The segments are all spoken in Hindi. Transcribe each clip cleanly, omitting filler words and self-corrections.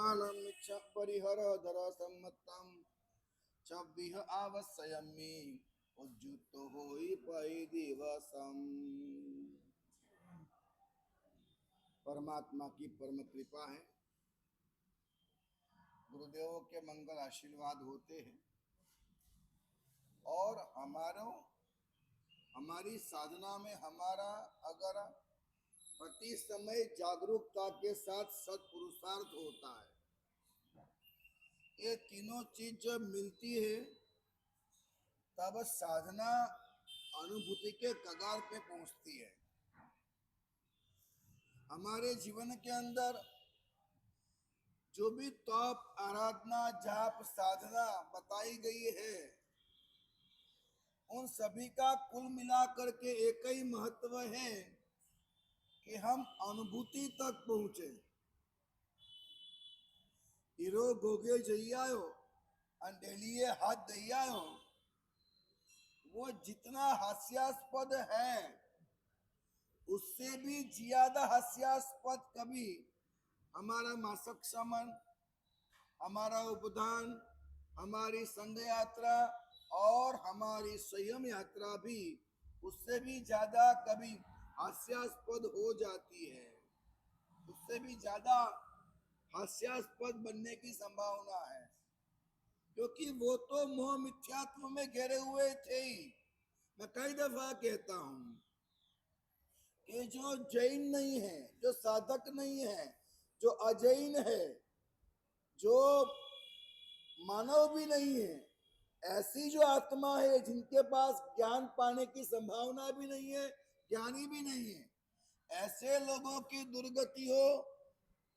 कालम च परिहर धर सम्मतम च विह आवश्यमी उज्जुत होई पै दिवसम। परमात्मा की परम कृपा है, गुरुदेवों के मंगल आशीर्वाद होते हैं और हमारी साधना में हमारा अगर प्रति समय जागरूकता के साथ सत्पुरुषार्थ होता है, ये तीनों चीज जब मिलती है तब साधना अनुभूति के कगार पे पहुंचती है। हमारे जीवन के अंदर जो भी तप आराधना जाप साधना बताई गई है, उन सभी का कुल मिलाकर के एक ही महत्व है कि हम अनुभूति तक पहुंचे। हीरो गोगे जइयायो अंडेलिए हाथ दइयायो, वो जितना हास्यास्पद है उससे भी ज्यादा हास्यास्पद कभी हमारा मासिक समन, हमारा उपदान, हमारी संघ यात्रा और हमारी संयम यात्रा भी उससे भी ज्यादा कभी हास्यास्पद हो जाती है, उससे भी ज्यादा हास्यास्पद बनने की संभावना है, क्योंकि वो तो मोह मिथ्यात्व में घेरे हुए थे ही। मैं कई दफा कहता हूं कि जो जैन नहीं है, जो साधक नहीं है, जो अजैन है, जो मानव भी नहीं है, ऐसी जो आत्मा है जिनके पास ज्ञान पाने की संभावना भी नहीं है, ज्ञानी भी नहीं है, ऐसे लोगों की दुर्गति हो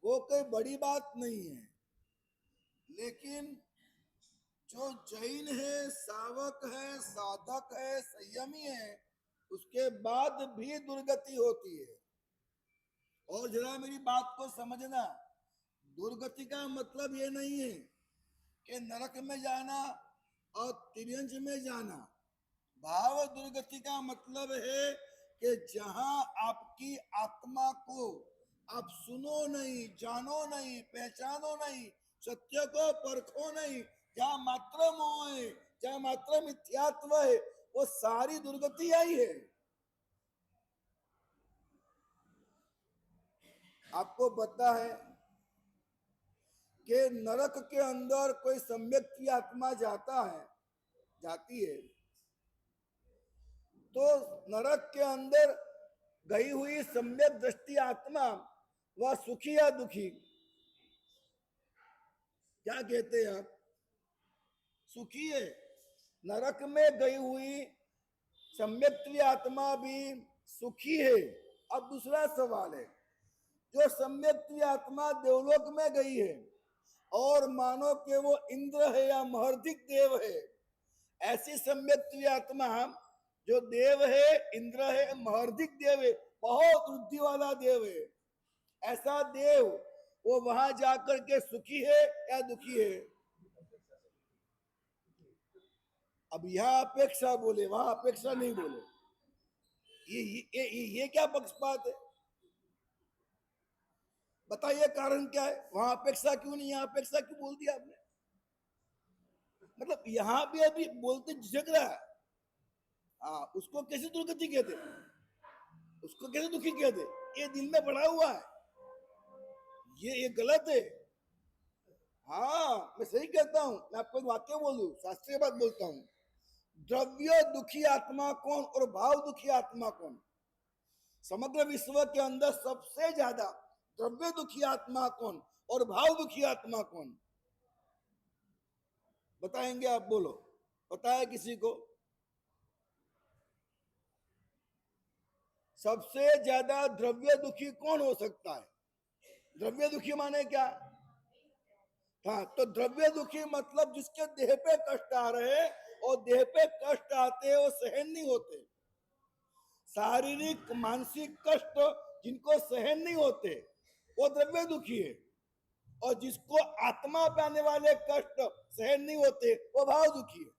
वो कोई बड़ी बात नहीं है। लेकिन जो जैन है, सावक है, साधक है, संयमी है, उसके बाद भी दुर्गति होती है। और जरा मेरी बात को समझना, दुर्गति का मतलब ये नहीं है कि नरक में जाना और तिर्यंज में जाना। भाव दुर्गति का मतलब है कि जहां आपकी आत्मा को आप सुनो नहीं, जानो नहीं, पहचानो नहीं, सत्य को परखो नहीं, जहां मात्र मोह है, जहां मात्र मिथ्यात्व है, वो सारी दुर्गति आई है। आपको पता है कि नरक के अंदर कोई सम्यक की आत्मा जाती है, तो नरक के अंदर गई हुई सम्यक दृष्टि आत्मा वह सुखी या दुखी, क्या कहते हैं आप? सुखी है। नरक में गई हुई सम्यक आत्मा भी सुखी है। अब दूसरा सवाल है, जो सम्यक आत्मा देवलोक में गई है और मानो कि वो इंद्र है या महर्धिक देव है, ऐसी सम्यक आत्मा जो देव है, इंद्र है, महर्धिक देव है, बहुत बुद्धि वाला देव है, ऐसा देव वो वहां जाकर के सुखी है या दुखी है? अब यहां अपेक्षा बोले, वहां अपेक्षा नहीं बोले। ये क्या पक्षपात है? बताइए कारण क्या है? वहां अपेक्षा क्यों नहीं, यहां अपेक्षा क्यों बोल दिया आपने? मतलब यहां भी अभी बोलते झिझक रहा है। हाँ, उसको कैसे दुर्गति कहते, उसको कैसे दुखी कहते? ये दिल में पड़ा हुआ है, ये गलत है। हाँ, मैं सही कहता हूं। मैं आपको एक वाक्य बोलूं, शास्त्रीय बात बोलता हूं। द्रव्य दुखी आत्मा कौन और भाव दुखी आत्मा कौन? समग्र विश्व के अंदर सबसे ज्यादा द्रव्य दुखी आत्मा कौन और भाव दुखी आत्मा कौन? बताएंगे आप? बोलो, बताया किसी को? सबसे ज्यादा द्रव्य दुखी कौन हो सकता है? द्रव्य दुखी माने क्या? हाँ, तो द्रव्य दुखी मतलब जिसके देह पे कष्ट आ रहे और देह पे कष्ट आते वो सहन नहीं होते। शारीरिक मानसिक कष्ट जिनको सहन नहीं होते वो द्रव्य दुखी है, और जिसको आत्मा पे आने वाले कष्ट सहन नहीं होते वो भाव दुखी है।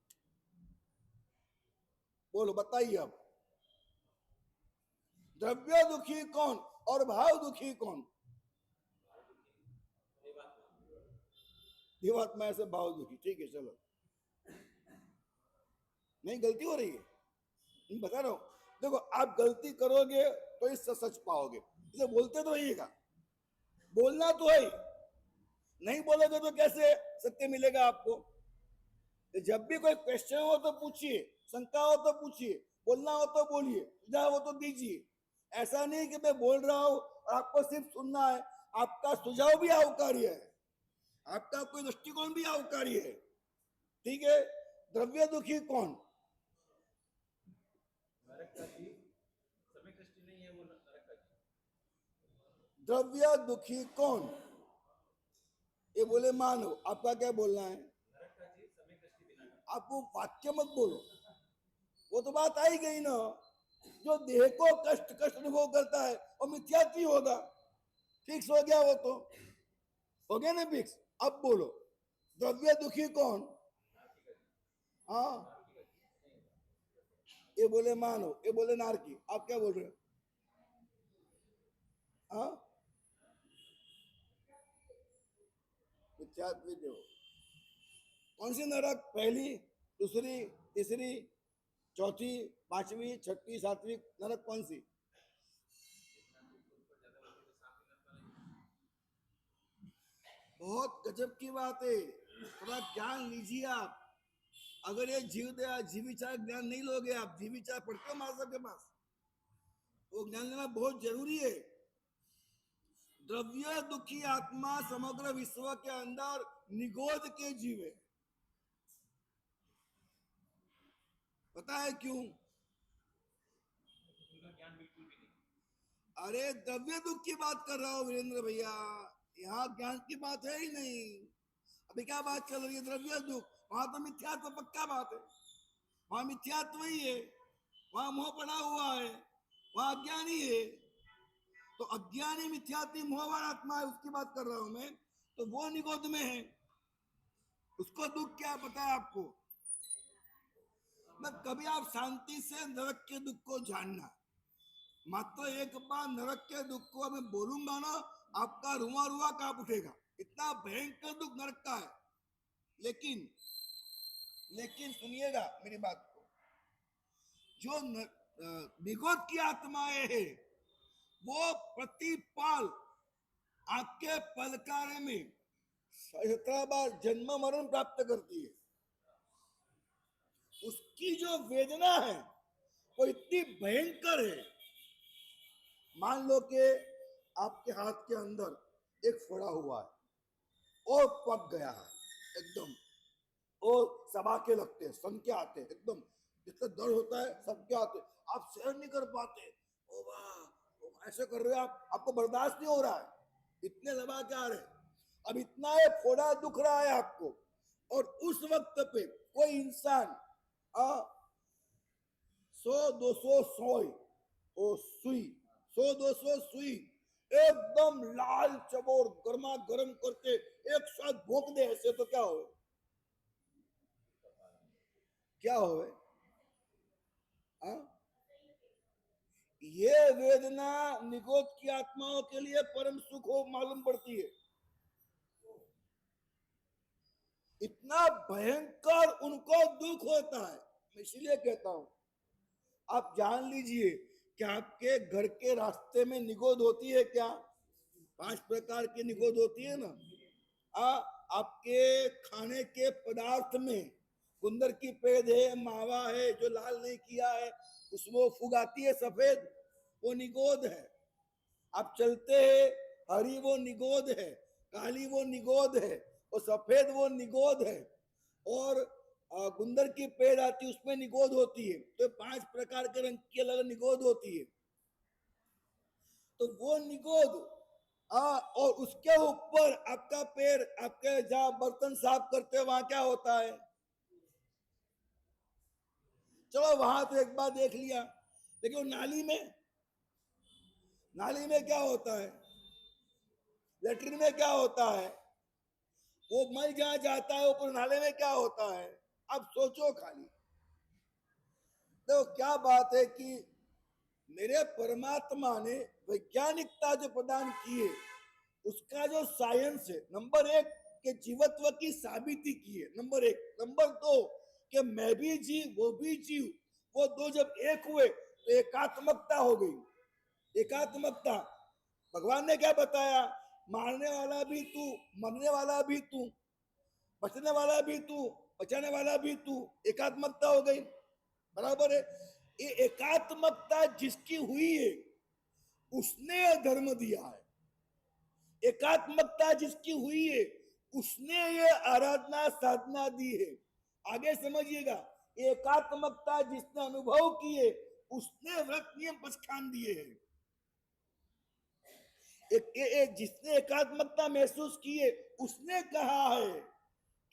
बोलो, बताइए अब, द्रव्य दुखी कौन और भाव दुखी कौन? देवात्मा ऐसे भाव दुखी, ठीक है चलो, नहीं गलती हो रही है, मैं बता रहा हूं। देखो आप गलती करोगे तो इससे सच पाओगे, इसे बोलते तो रहिएगा, बोलना तो है, नहीं बोलोगे तो कैसे सत्य मिलेगा आपको। जब भी कोई क्वेश्चन हो तो पूछिए, शंका हो तो पूछिए, बोलना हो तो बोलिए, सुझाव हो तो दीजिए। ऐसा नहीं कि मैं बोल रहा हूं और आपको सिर्फ सुनना है, आपका सुझाव भी आवकार्य है, आपका कोई दृष्टिकोण भी आवकार्य है, ठीक है। द्रव्य दुखी कौन? द्रव्य दुखी कौन? ये बोले मानो, आपका क्या बोलना है? आप वो वाक्य मत बोलो, वो तो बात आई गई ना, जो देह को कष्ट कष्ट अनुभव करता है वो मिथ्यात्व होगा, फिक्स हो गया, वो तो हो गया ना फिक्स। अब बोलो द्रव्य दुखी कौन? हाँ, ये बोले मानो, ये बोले नारकी, आप क्या बोल रहे हो? हाँ, मिथ्यात्व हो। कौन सी नरक? पहली, दूसरी, तीसरी, चौथी, पांचवी, छठी, सातवीं नरक कौन सी? बहुत गजब की बात है, थोड़ा ज्ञान लीजिए आप। अगर ये जीविचार ज्ञान नहीं लोगे, आप जीविचार पढ़ते हो महाराज के पास, वो ज्ञान लेना बहुत जरूरी है। द्रव्य दुखी आत्मा समग्र विश्व के अंदर निगोद के जीवे, पता है क्यों? अरे द्रव्य दुख की बात कर रहा हूं वीरेंद्र भैया, यहाँ ज्ञान की बात है ही नहीं। अभी क्या बात चल रही है? द्रव्य दुख, वहां तो मिथ्यात्व पक्का बात है, वहां मिथ्यात्व ही है, वहां मोह पड़ा हुआ है, वहां अज्ञानी है। तो अज्ञानी मिथ्यात्व मोहवान आत्मा है, उसकी बात कर रहा हूं मैं, तो वो निगोद में है, उसको दुख क्या पता है आपको? मैं कभी आप शांति से नरक के दुख को जानना, मात्र एक बार नरक के दुख को मैं बोलूंगा ना, आपका रुआ रुआ कांप उठेगा, इतना भयंकर दुख नरक का है। लेकिन लेकिन सुनिएगा मेरी बात को, जो निगोद की आत्माएं है वो प्रतिपाल आपके पलकारे में 17 बार जन्म मरण प्राप्त करती है। उसकी जो वेदना है वो इतनी भयंकर है। मान लो कि आपके हाथ के अंदर एक फोड़ा हुआ है और पक गया है एकदम, और सबा के लगते हैं, सन के आते हैं एकदम, जितना दर्द होता है सबके आते, आप सहन नहीं कर पाते, ओ वाह ऐसे कर रहे हो आप, आपको बर्दाश्त नहीं हो रहा है, इतने दबा के आ रहे। अब इतना है फोड़ा दुख रहा है आपको, और उस वक्त पे कोई इंसान 100-200 सोई ओ सुई, 100-200 सुई एकदम लाल चबोर गर्मा गर्म करके एक साथ भोंक दे ऐसे, तो क्या हो? क्या हो? ये वेदना निगोद की आत्माओं के लिए परम सुख हो मालूम पड़ती है। इतना भयंकर उनको दुख होता है, मैं इसलिए कहता हूं आप जान लीजिए कि आपके घर के रास्ते में निगोद होती है क्या? 5 प्रकार की निगोद होती है ना। आपके खाने के पदार्थ में गुंदर की पेड़ है, मावा है, जो लाल नहीं किया है उसमें फूग आती है सफेद, वो निगोद है। आप चलते हैं, हरी वो निगोद है, काली वो निगोद है, और सफेद वो निगोद है, और गुंदर की पेड़ आती है उसमें निगोद होती है। तो 5 प्रकार के रंग की अलग निगोद होती है। तो वो निगोद और उसके ऊपर आपका पैर, आपके जहां बर्तन साफ करते हैं वहां क्या होता है? चलो वहां तो एक बार देख लिया, लेकिन नाली में क्या होता है? लेटरिन में क्या होता है? वो मल जहां जाता है ऊपर नाले में क्या होता है? अब सोचो खाली। तो क्या बात है कि मेरे परमात्मा ने वैज्ञानिकता जो प्रदान की है, उसका जो साइंस है, नंबर 1 के जीवत्व की साबिती की है, नंबर एक। नंबर दो कि मैं भी जीव वो भी जीव, वो दो जब एक हुए तो एकात्मकता हो गई। एकात्मकता, भगवान ने क्या बताया, मारने वाला भी तू, मरने वाला भी तू, बचने वाला भी तू, बचाने वाला भी तू, एकात्मकता हो गई। बराबर है। ये एकात्मकता जिसकी हुई है उसने धर्म दिया है। एकात्मकता जिसकी हुई है उसने ये आराधना साधना दी है। आगे समझिएगा, एकात्मकता जिसने अनुभव की है उसने व्रत नियम पचखान दिए हैं। जिसने एकात्मकता महसूस की है उसने कहा है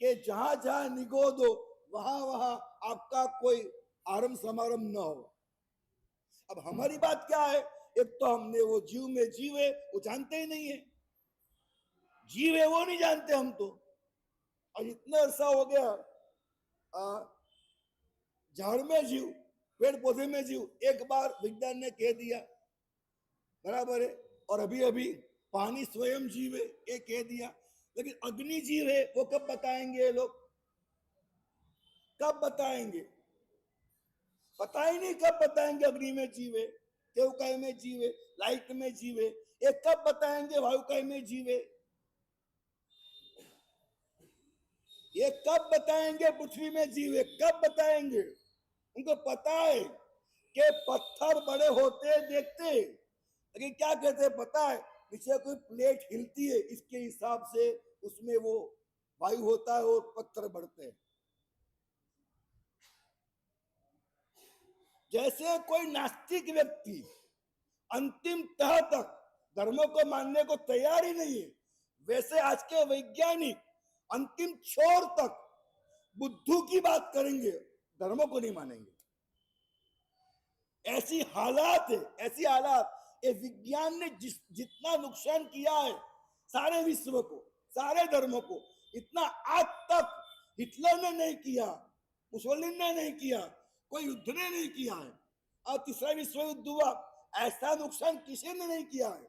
कि जहां जहां निगोद हो वहां वहां आपका कोई आरंभ समारंभ न हो। अब हमारी बात क्या है, एक तो हमने वो जीव में जीव है वो जानते ही नहीं है, जीव है वो नहीं जानते हम तो। और इतना अरसा हो गया झाड़ में जीव, पेड़ पौधे में जीव, एक बार विज्ञान ने कह दिया, बराबर है। और अभी अभी पानी स्वयं जीव है ये कह दिया, लेकिन अग्नि जीव है वो कब बताएंगे ये लोग, कब बताएंगे? पता ही नहीं कब बताएंगे अग्नि में जीव है, केवकाय में जीव है, लाइट में जीव है, ये कब बताएंगे वायुकाय में जीव है, ये कब बताएंगे पृथ्वी में जीव है, कब बताएंगे? उनको पता है कि पत्थर बड़े होते देखते, लेकिन क्या कहते हैं पता है, नीचे कोई प्लेट हिलती है इसके हिसाब से उसमें वो वायु होता है और पत्थर बढ़ते हैं। जैसे कोई नास्तिक व्यक्ति अंतिम तह तक धर्मों को मानने को तैयार ही नहीं है, वैसे आज के वैज्ञानिक अंतिम छोर तक बुद्धू की बात करेंगे, धर्मों को नहीं मानेंगे। ऐसी हालात है, ऐसी हालात। ये विज्ञान ने जितना नुकसान किया है सारे विश्व को, सारे धर्मों को, इतना आज तक हिटलर ने नहीं किया, मुसोलिनी ने नहीं किया, कोई युद्ध ने नहीं किया है। और तीसरा विश्व युद्ध हुआ, ऐसा नुकसान किसी ने नहीं किया है।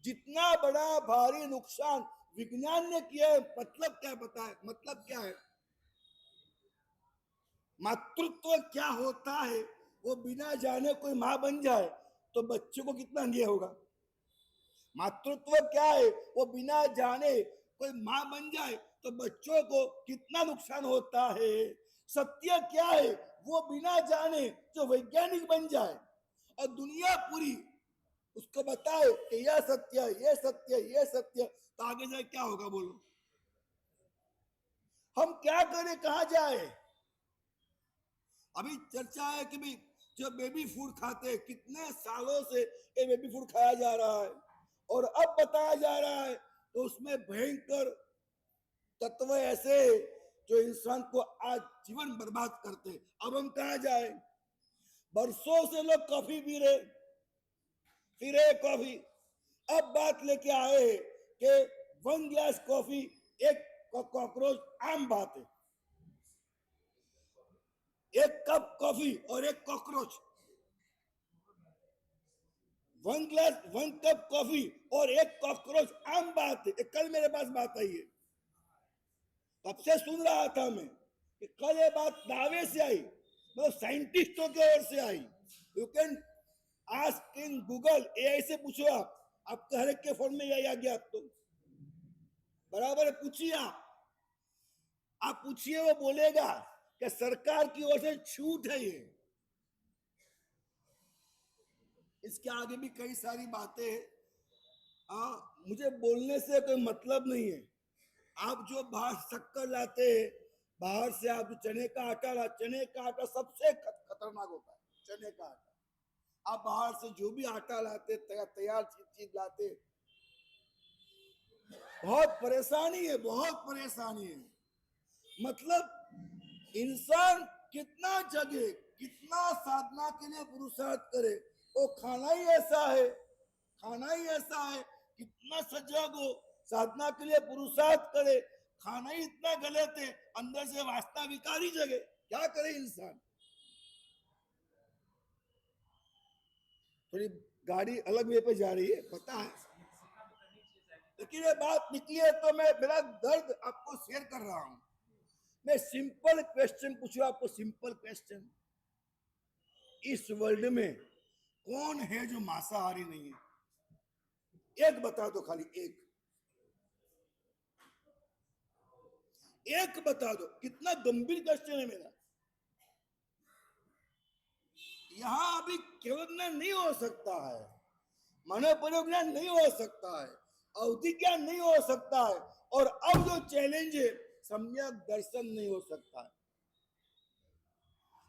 जितना बड़ा भारी नुकसान विज्ञान ने किया है, मतलब क्या पता है, मतलब क्या है? मातृत्व क्या होता है वो बिना जाने कोई मां बन जाए तो बच्चों को कितना अन्याय होगा। मातृत्व क्या है वो बिना जाने कोई मां बन जाए तो बच्चों को कितना नुकसान होता है। सत्य क्या है वो बिना जाने जो वैज्ञानिक बन जाए और दुनिया पूरी उसको बताए कि यह सत्य, ये सत्य, ये सत्य, तो आगे जाए क्या होगा बोलो? हम क्या करें, कहां जाए? अभी चर्चा है कि भाई जो बेबी फूड खाते हैं, कितने सालों से ये बेबी फूड खाया जा रहा है और अब बताया जा रहा है तो उसमें भयंकर तत्व ऐसे जो इंसान को आज जीवन बर्बाद करते हैं। अब हम कहा जाए? बरसों से लोग कॉफी पी रहे, फिर कॉफी, अब बात लेके आए कि 1 ग्लास कॉफी एक कॉकरोच, आम बात है। एक कप कॉफी और एक कॉकरोच, 1 कप कॉफी और एक कॉकरोच, आम बात है। कल मेरे पास बात आई है, तब से सुन रहा था मैं कि कल ये बात दावे से आई, मतलब साइंटिस्टों की ओर से आई। You can ask in Google, AI से पूछो, आपके हर एक के फोन में यही आ गया। आप तो बराबर है, पूछिए, आप पूछिए, वो बोलेगा कि सरकार की ओर से छूट है ये। इसके आगे भी कई सारी बातें हैं, मुझे बोलने से कोई मतलब नहीं है। आप जो बाहर शक्कर लाते हैं, बाहर से आप चने का आटा ला, चने का आटा सबसे खतरनाक होता है, चने का आटा। आप बाहर से जो भी आटा लाते, तैयार चीज लाते, बहुत परेशानी है, बहुत परेशानी है। मतलब इंसान कितना जगे, कितना साधना के लिए पुरुषार्थ करे, वो खाना ही ऐसा है, खाना ही ऐसा है, कितना सजग हो, साधना के लिए पुरुषार्थ करे, खाना ही इतना गलत है, अंदर से वासना विकारी जगे, क्या करे इंसान? थोड़ी गाड़ी अलग वे पे जा रही है, पता है, लेकिन ये बात निकली है तो मैं मेरा दर्द आपको शेयर कर रहा हूं। मैं सिंपल क्वेश्चन पूछूं आपको, सिंपल क्वेश्चन, इस वर्ल्ड में कौन है जो मांसाहारी नहीं है? एक बता दो, खाली एक, एक बता दो। कितना गंभीर क्वेश्चन है मेरा। यहां अभी केवल ज्ञान नहीं हो सकता है, मनोपरोग ज्ञान नहीं हो सकता है, अवधि ज्ञान नहीं हो सकता है, और अब जो चैलेंज है सम्यक दर्शन नहीं हो सकता है।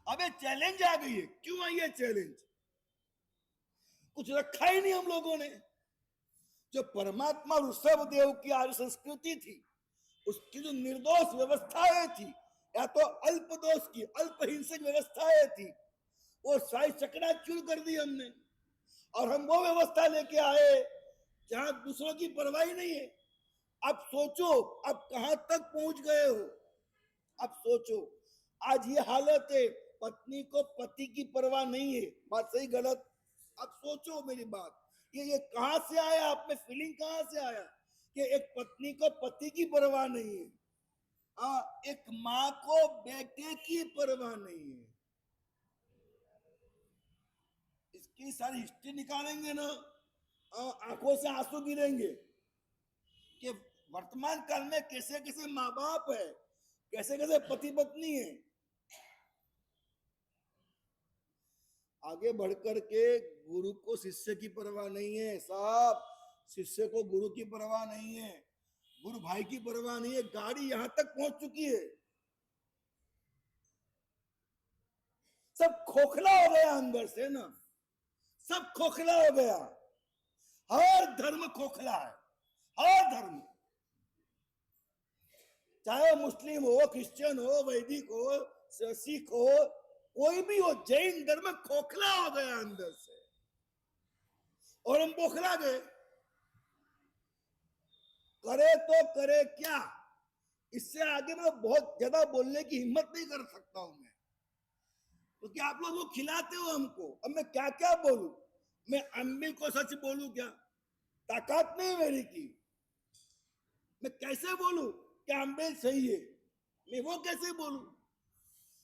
अब ये चैलेंज आ गई है। क्यों आई है चैलेंज? कुछ रखा ही नहीं हम लोगों ने। जो परमात्मा ऋषभ देव की आर्य संस्कृति थी, उसकी जो निर्दोष व्यवस्थाएं थी, या तो अल्प दोष की अल्प हिंसक व्यवस्थाएं थी, वो सारी चकनाचूर कर दी हमने, और हम वो व्यवस्था लेके आए जहां दूसरों की परवाही नहीं है। अब सोचो अब कहां तक पहुंच गए हो। अब सोचो, आज ये हालत है, पत्नी को पति की परवाह नहीं है। बात सही गलत? अब सोचो मेरी बात, ये कहां से आया? आप में फीलिंग कहां से आया कि एक पत्नी को पति की परवाह नहीं है? एक माँ को बेटे की परवाह नहीं है। इसकी सारी हिस्ट्री निकालेंगे ना, आंखों से आंसू गिरेंगे कि वर्तमान काल में कैसे कैसे माँ बाप है, कैसे कैसे पति पत्नी है। आगे बढ़कर के गुरु को शिष्य की परवाह नहीं है साहब, शिष्य को गुरु की परवाह नहीं है, गुरु भाई की परवाह नहीं है। गाड़ी यहां तक पहुंच चुकी है, सब खोखला हो गया अंदर से ना, सब खोखला हो गया। हर धर्म खोखला है, हर धर्म, चाहे मुस्लिम हो, क्रिश्चियन हो, वैदिक हो, सिख हो, कोई भी हो, जैन धर्म खोखला हो गया अंदर से, और हम बोखला गए। करे तो करे क्या? इससे आगे मैं बहुत ज्यादा बोलने की हिम्मत नहीं कर सकता हूं मैं, क्योंकि आप लोग वो खिलाते हो हमको। अब मैं क्या क्या बोलूं? मैं अम्बिल को सच बोलूं क्या? ताकत नहीं मेरी की। मैं कैसे बोलूं क्या अम्बिल सही है? मैं वो कैसे बोलूं?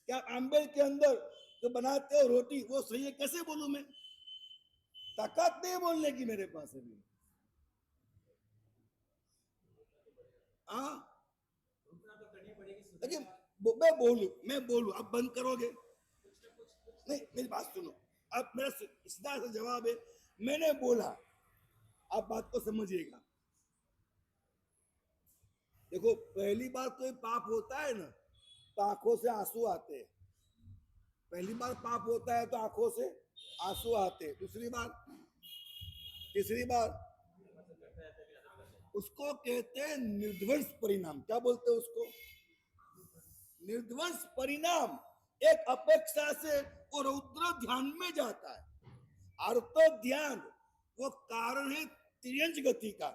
क्या अम्बिल के अंदर जो बनाते हो रोटी वो सही है? कैसे बोलूं मैं? ताकत नहीं बोलने की मेरे पास अभी। हाँ, लेकिन मैं बोलूं, अब बंद करोगे? नहीं, मेरी बात सुनो। अब मेरा सीधा सा जवाब है, मैंने बोला, आप बात को समझिएगा। देखो, पहली बार कोई पाप होता है ना तो आंखों से आंसू आते हैं। पहली बार पाप होता है तो आंखों से आंसू आते हैं। दूसरी बार, तीसरी बार, उसको कहते हैं निर्ध्वंस परिणाम। क्या बोलते हैं उसको? निर्ध्वंस परिणाम। एक अपेक्षा से वो रौद्र ध्यान में जाता है। अर्थ ध्यान वो कारण है तिर्यंज गति का,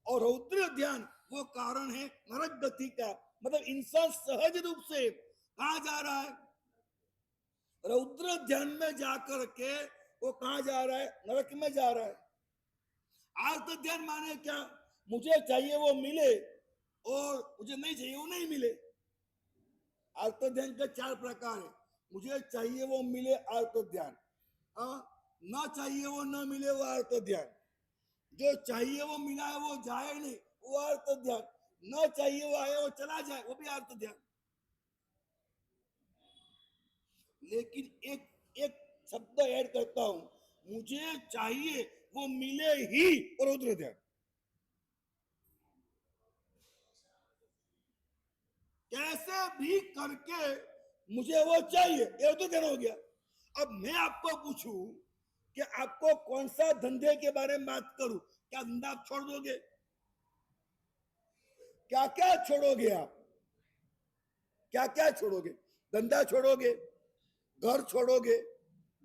और रौद्र ध्यान वो कारण है नरक गति का। मतलब इंसान सहज रूप से कहा जा रहा है? रौद्र ध्यान में जाकर के वो कहा जा रहा है? नरक में जा रहा है। आर्त ध्यान माने क्या? मुझे चाहिए वो मिले, और मुझे नहीं चाहिए वो नहीं मिले। आर्त ध्यान के चार प्रकार है। मुझे चाहिए वो मिले, आर्त ध्यान। ना चाहिए वो न मिले, वो आर्त ध्यान। जो चाहिए वो मिला है वो जाए नहीं, वो आर्त ध्यान। न चाहिए वो आए वो चला जाए, वो भी आर्त ध्यान। लेकिन एक एक शब्द ऐड करता हूं, मुझे चाहिए वो मिले ही, और रौद्र ध्यान। कैसे भी करके मुझे वो चाहिए, ये तो ध्यान हो गया। अब मैं आपको पूछूं कि आपको कौन सा धंधे के बारे में बात करूं, क्या धंधा आप छोड़ दोगे? क्या क्या छोड़ोगे आप? क्या क्या छोड़ोगे? धंधा छोड़ोगे, घर छोड़ोगे,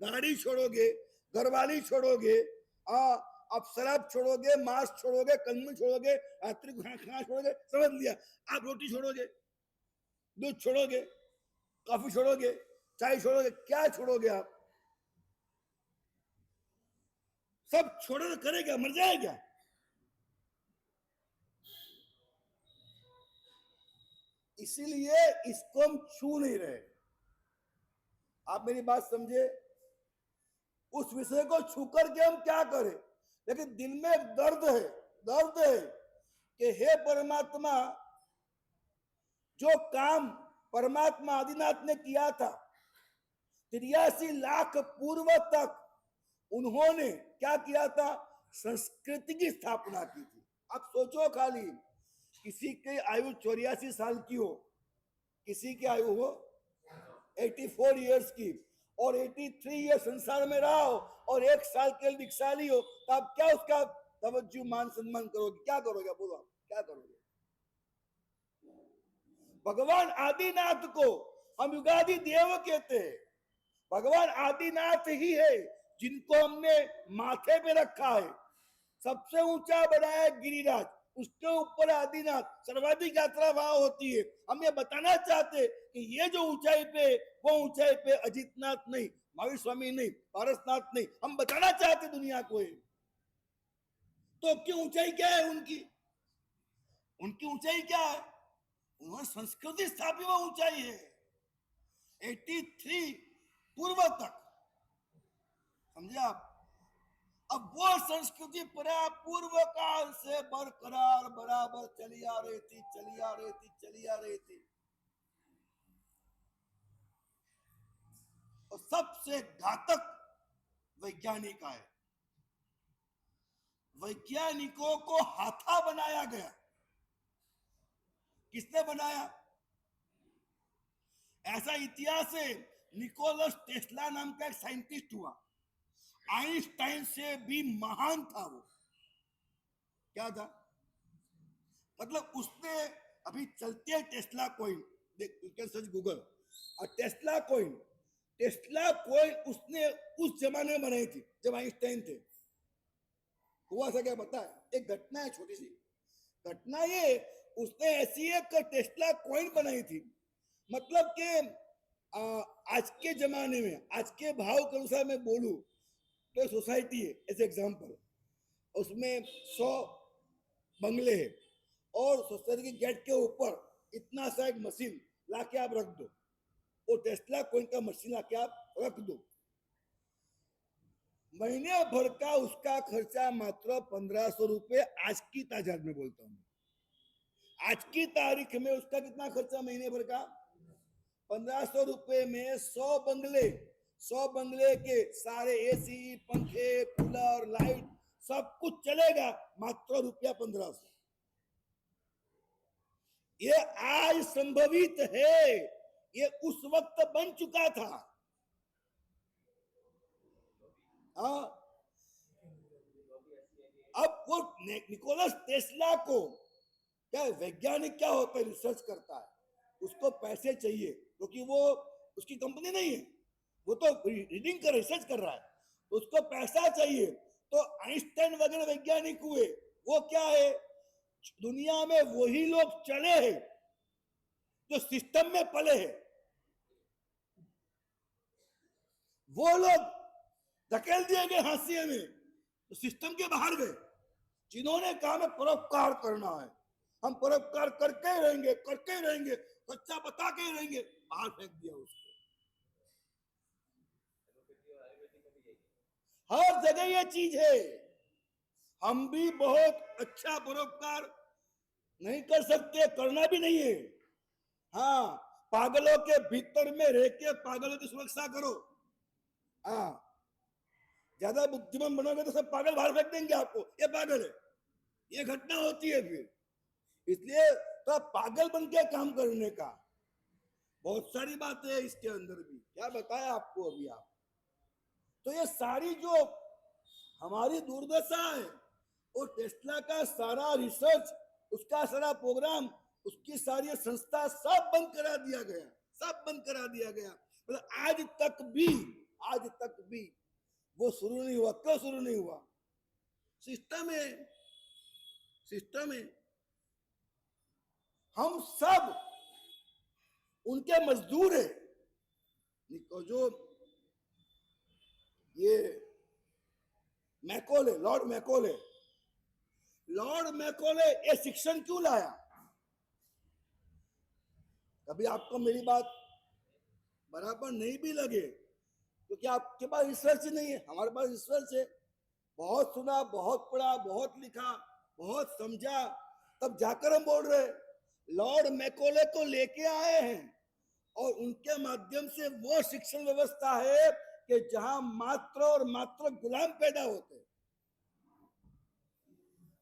गाड़ी छोड़ोगे, घरवाली छोड़ोगे, आप शराब छोड़ोगे, मांस छोड़ोगे, कंद छोड़ोगे, रात्रि खाना छोड़ोगे, समझ लिया। आप रोटी छोड़ोगे, दूध छोड़ोगे, कॉफी छोड़ोगे, चाय छोड़ोगे, क्या छोड़ोगे आप? सब छोड़ो तो करेगा, मर जाएगा। इसीलिए इसको हम छू नहीं रहे। आप मेरी बात समझे? उस विषय को छू करके हम क्या करें? लेकिन दिल में एक दर्द है, दर्द है कि हे परमात्मा, जो काम परमात्मा आदिनाथ ने किया था 83 लाख पूर्व तक, उन्होंने क्या किया था? संस्कृति की स्थापना की थी। आप सोचो खाली, किसी की आयु 84 साल की हो, किसी की आयु हो 84 इयर्स की, और 83 ईयर संसार में रहा हो और 1 साल के लिए दीक्षाली हो, तो आप क्या उसका तवज्जो मान सम्मान करोगे? क्या करोगे? बोलो आप क्या करोगे? भगवान आदिनाथ को हम युगादि देव कहते हैं। भगवान आदिनाथ ही है जिनको हमने माथे पे रखा है। सबसे ऊंचा बनाया गिरिराज, उसके ऊपर आदिनाथ, सर्वाधिक यात्रा वहां होती है। हम ये बताना चाहते कि ये जो ऊंचाई पे, वो ऊंचाई पे अजितनाथ नहीं, महावीर स्वामी नहीं, पारसनाथ नहीं, हम बताना चाहते दुनिया को है। तो की ऊंचाई क्या है उनकी? उनकी ऊंचाई क्या है? उन्होंने संस्कृति स्थापित, वो ऊंचाई है 83 पूर्व तक। समझे आप? अब वो संस्कृति पूर्व काल से बरकरार बराबर चली आ रही थी, चली आ रही थी, चली आ रही थी। और सबसे घातक वैज्ञानिक आए। वैज्ञानिकों को हाथा बनाया गया। किसने बनाया? ऐसा इतिहास है, निकोलस टेस्ला नाम का एक साइंटिस्ट हुआ, आइंस्टाइन से भी महान था वो। क्या था? मतलब उसने, अभी चलती है Tesla coin, you can search Google, और टेस्ला कॉइन, टेस्ला कॉइन उसने उस जमाने में बनाई थी जब आइंस्टाइन थे। हुआ था क्या पता है? एक घटना है, छोटी सी घटना ये, उसने ऐसी एक टेस्ला कॉइन बनाई थी, मतलब कि आज के जमाने में, आज के भाव के अनुसार मैं बोलूं तो सोसाइटी है एज एग्जाम्पल, उसमें 100 बंगले हैं और सोसाइटी के गेट के ऊपर इतना सा एक मशीन लाके आप रख दो, वो टेस्ला कॉइन का मशीन लाके आप रख दो। महीने भर का उसका खर्चा मात्र 1500 रुपए, आज की तारीख में बोलता हूं, आज की तारीख में उसका कितना खर्चा महीने भर का? 1500 रुपए में 100 बंगले, 100 बंगले के सारे एसी, पंखे, कूलर, लाइट सब कुछ चलेगा मात्र रुपया 1500। ये आज संभवित है, ये उस वक्त बन चुका था। हाँ, अब वो निकोलस टेस्ला को, क्या वैज्ञानिक क्या होता है? रिसर्च करता है, उसको पैसे चाहिए क्योंकि वो, उसकी कंपनी नहीं है, वो तो रीडिंग कर, रिसर्च कर रहा है, तो उसको पैसा चाहिए। तो आइंस्टाइन वगैरह वैज्ञानिक हुए, वो क्या है, दुनिया में वही लोग चले हैं जो सिस्टम में पले हैं। वो लोग धकेल दिए गए हाशिए में, तो सिस्टम के बाहर गए। जिन्होंने कहा हमें परोपकार करना है, हम परोपकार करके ही रहेंगे, करके ही रहेंगे, सच्चा बता के ही रहेंगे, बाहर फेंक दिया उसको। हर जगह ये चीज है। हम भी बहुत अच्छा परोपकार नहीं कर सकते, करना भी नहीं है। हाँ, पागलों के भीतर में रह के पागलों की सुरक्षा करो। हाँ, ज्यादा बुद्धिमान बनोगे तो सब पागल बाहर फेंक देंगे आपको, ये पागल है, ये घटना होती है फिर। इसलिए तो पागल बन के काम करने का बहुत सारी बातें है इसके अंदर भी, क्या बताया आपको अभी आप। तो ये सारी जो हमारी दुर्दशा है, वो टेस्ला का सारा रिसर्च, उसका सारा प्रोग्राम, उसकी सारी संस्था सब बंद करा दिया गया, सब बंद करा दिया गया। मतलब आज तक भी वो शुरू नहीं हुआ। क्यों शुरू नहीं हुआ? सिस्टम है, सिस्टम है। हम सब उनके मजदूर है। जो ये मैकोले, लॉर्ड मैकोले ये शिक्षण क्यों लाया? कभी आपको मेरी बात बराबर नहीं भी लगे, क्योंकि आपके पास रिसर्च नहीं है, हमारे पास रिसर्च है। बहुत सुना, बहुत पढ़ा, बहुत लिखा, बहुत समझा, तब जाकर हम बोल रहे। लॉर्ड मैकोले को लेके आए हैं और उनके माध्यम से वो शिक्षण व्यवस्था है कि जहां मात्र और मात्र गुलाम पैदा होते,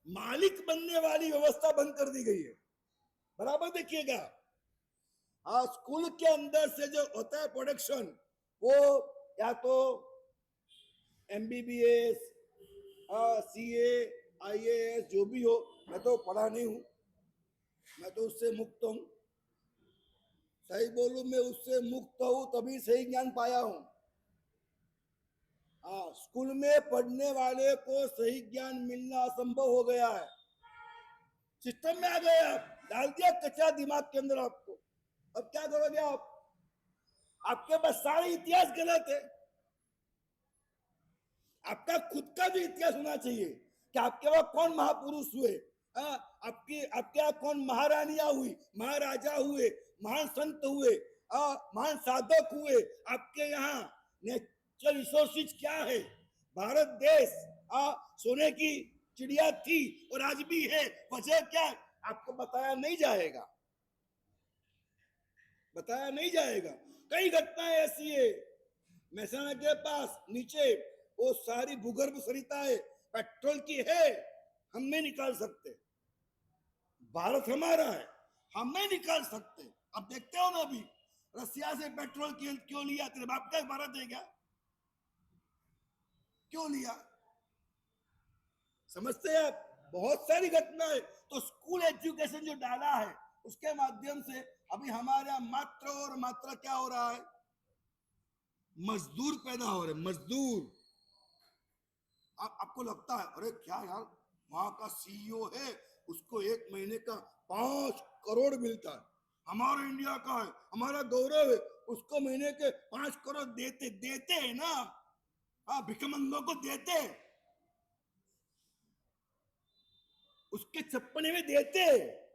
मालिक बनने वाली व्यवस्था बंद कर दी गई है। बराबर देखिएगा, हाँ, स्कूल के अंदर से जो होता है प्रोडक्शन, वो या तो MBBS, CA, IAS जो भी हो, मैं तो पढ़ा नहीं हूं, मैं तो उससे मुक्त हूं। सही बोलूं, मैं उससे मुक्त हूं तभी सही ज्ञान पाया हूं। हाँ, स्कूल में पढ़ने वाले को सही ज्ञान मिलना असंभव हो गया है। सिस्टम में आ गए आप, डाल दिया कच्चा दिमाग के अंदर आपको। अब क्या करोगे आप? आपके पास सारे इतिहास गलत है। आपका खुद का भी इतिहास होना चाहिए कि आपके वहां कौन महापुरुष हुए, आपके यहाँ कौन महारानियां हुई, महाराजा हुए, महान संत हुए, महान साधक हुए। आपके यहाँ नेचुरल रिसोर्सेज क्या है? भारत देश सोने की चिड़िया थी और आज भी है। वजह क्या है? आपको बताया नहीं जाएगा, बताया नहीं जाएगा। कई घटनाएं ऐसी है। महसाना के पास नीचे वो सारी भूगर्भ सरिता है, पेट्रोल की है, हम नहीं निकाल सकते। भारत हमारा है, हम नहीं निकाल सकते। अब देखते हो ना, अभी रसिया से पेट्रोल क्यों लिया? तेरे बाप का भारत है क्या? क्यों लिया? समझते हैं आप? बहुत सारी घटनाएं। तो स्कूल एजुकेशन जो डाला है, उसके माध्यम से अभी हमारे यहाँ मात्र और मात्र क्या हो रहा है? मजदूर पैदा हो रहे, मजदूर। आपको लगता है अरे क्या यार, वहां का CEO है, उसको 1 महीने का 5 करोड़ मिलता है। हमारा इंडिया का है, हमारा गौरव है, उसको महीने के 5 करोड़ देते देते है ना। हाँ, भिखमंगों को देते, उसके छप्पने में देते।